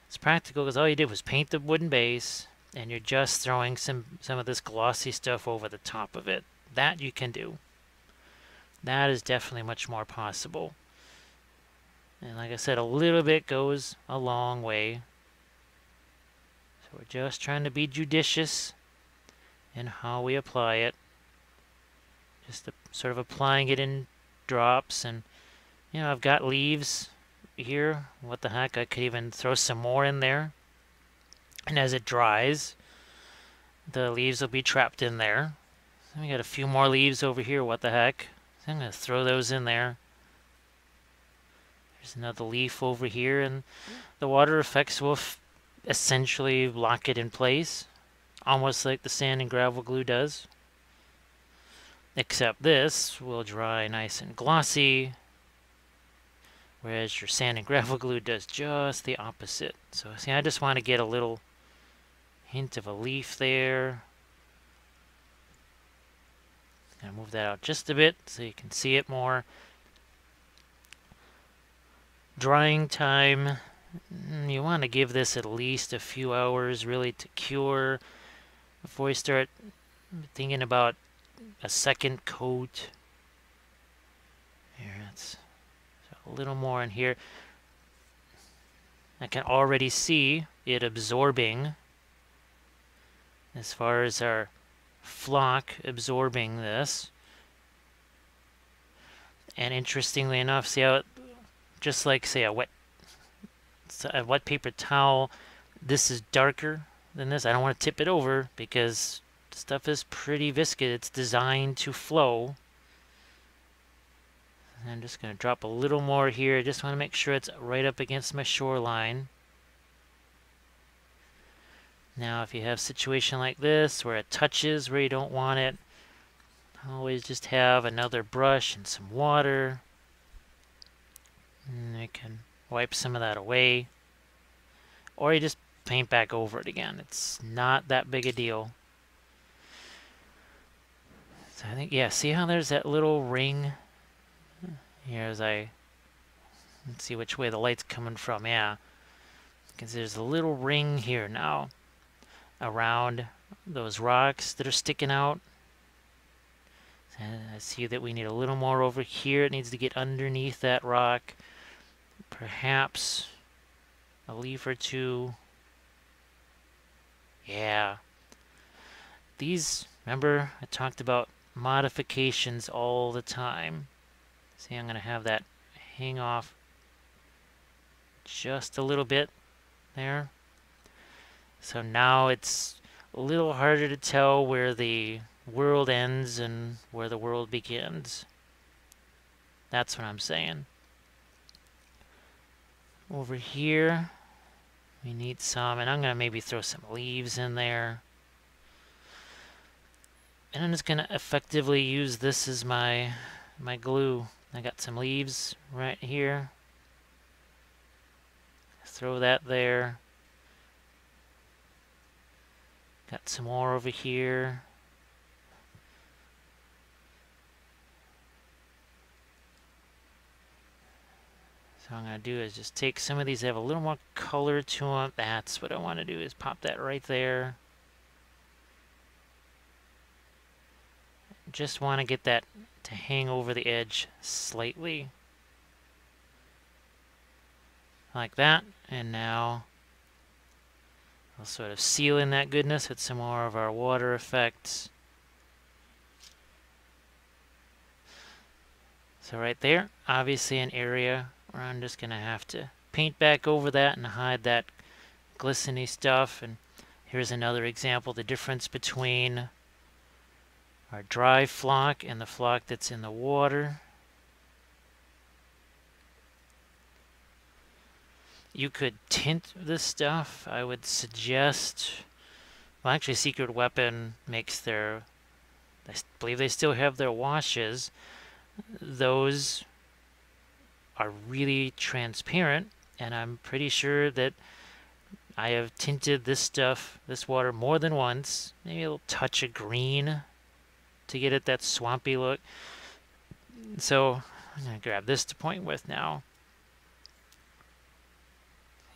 [SPEAKER 1] is practical because all you did was paint the wooden base, and you're just throwing some of this glossy stuff over the top of it. That you can do. That is definitely much more possible. And like I said, a little bit goes a long way. So we're just trying to be judicious in how we apply it. Just sort of applying it in drops. And, you know, I've got leaves here. What the heck, I could even throw some more in there. And as it dries, the leaves will be trapped in there. So we got a few more leaves over here. What the heck? So I'm going to throw those in there. There's another leaf over here, and the water effects will essentially lock it in place, almost like the sand and gravel glue does. Except this will dry nice and glossy, whereas your sand and gravel glue does just the opposite. So see, I just want to get a little hint of a leaf there. Gonna move that out just a bit so you can see it more. Drying time, you want to give this at least a few hours really to cure before you start thinking about a second coat. Here, that's a little more in here. I can already see it absorbing as far as our flock absorbing this. And interestingly enough, see how it, just like say a wet paper towel, this is darker than this. I don't want to tip it over because stuff is pretty viscous. It's designed to flow. And I'm just going to drop a little more here. I just want to make sure it's right up against my shoreline. Now if you have a situation like this where it touches where you don't want it, always just have another brush and some water. And I can wipe some of that away. Or you just paint back over it again. It's not that big a deal. So I think, yeah, see how there's that little ring? Here as let's see which way the light's coming from, yeah. Because there's a little ring here now around those rocks that are sticking out. And I see that we need a little more over here. It needs to get underneath that rock. Perhaps a leaf or two. Yeah. These, remember, I talked about modifications all the time. See, I'm going to have that hang off just a little bit there. So now it's a little harder to tell where the world ends and where the world begins. That's what I'm saying. Over here, we need some, and I'm going to maybe throw some leaves in there. And I'm just going to effectively use this as my glue. I got some leaves right here. Throw that there. Got some more over here. So what I'm going to do is just take some of these that have a little more color to them. That's what I want to do, is pop that right there. Just want to get that to hang over the edge slightly. Like that. And now I'll sort of seal in that goodness with some more of our water effects. So right there, obviously an area where I'm just going to have to paint back over that and hide that glistening stuff. And here's another example, the difference between our dry flock and the flock that's in the water. You could tint this stuff. I would suggest, well, actually Secret Weapon makes their, I believe they still have their washes. Those are really transparent, and I'm pretty sure that I have tinted this stuff, this water, more than once. Maybe a little touch of green to get it that swampy look. So I'm going to grab this to point with now.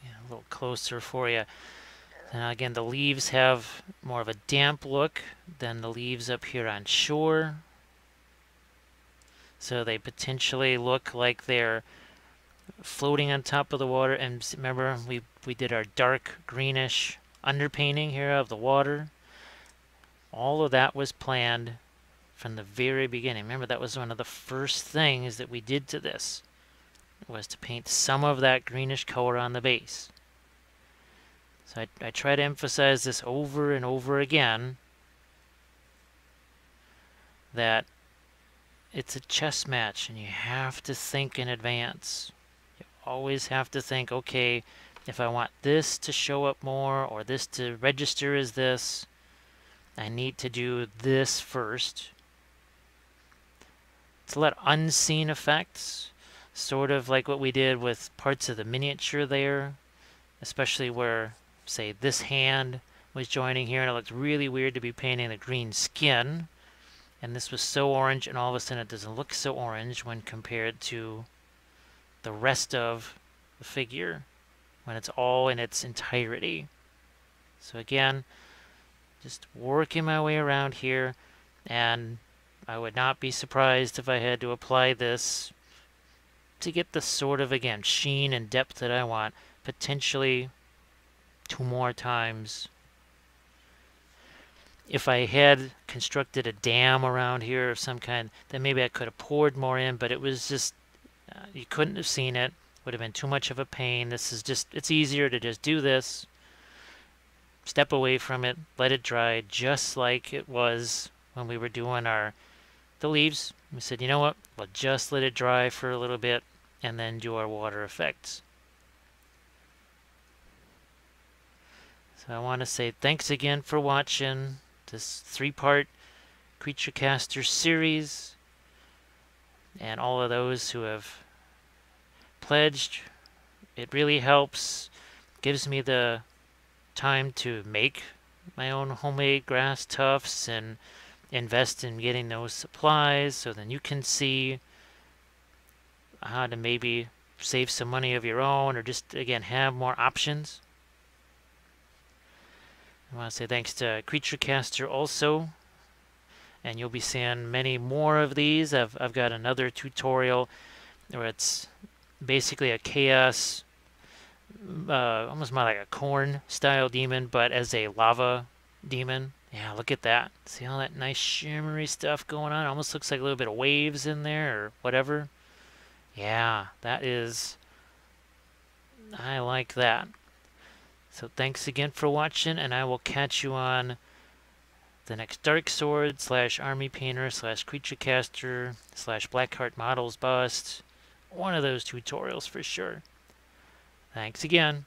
[SPEAKER 1] Yeah, a little closer for you. And again, the leaves have more of a damp look than the leaves up here on shore. So they potentially look like they're floating on top of the water. And remember, we did our dark greenish underpainting here of the water. All of that was planned from the very beginning. Remember, that was one of the first things that we did to this, was to paint some of that greenish color on the base. So I try to emphasize this over and over again, that it's a chess match and you have to think in advance. You always have to think, okay, if I want this to show up more or this to register as this, I need to do this first. It's a lot of unseen effects, sort of like what we did with parts of the miniature there, especially where, say, this hand was joining here and it looked really weird to be painting the green skin. And this was so orange, and all of a sudden it doesn't look so orange when compared to the rest of the figure, when it's all in its entirety. So again, just working my way around here, and I would not be surprised if I had to apply this to get the sort of, again, sheen and depth that I want, potentially 2 more times. If I had constructed a dam around here of some kind, then maybe I could have poured more in, but it was just, you couldn't have seen it. Would have been too much of a pain. This is just, it's easier to just do this, step away from it, let it dry, just like it was when we were doing the leaves. We said, you know what, we'll just let it dry for a little bit and then do our water effects. So I want to say thanks again for watching this 3-part Creature Caster series, and all of those who have pledged. It really helps, gives me the time to make my own homemade grass tufts and invest in getting those supplies, so then you can see how to maybe save some money of your own, or just, again, have more options. I want to say thanks to Creature Caster also, and you'll be seeing many more of these. I've got another tutorial where it's basically a chaos, almost more like a corn style demon, but as a lava demon. Yeah, look at that. See all that nice shimmery stuff going on? It almost looks like a little bit of waves in there or whatever. Yeah, that is, I like that. So thanks again for watching, and I will catch you on the next Dark Sword / Army Painter / Creature Caster / Blackheart Models Bust. One of those tutorials for sure. Thanks again.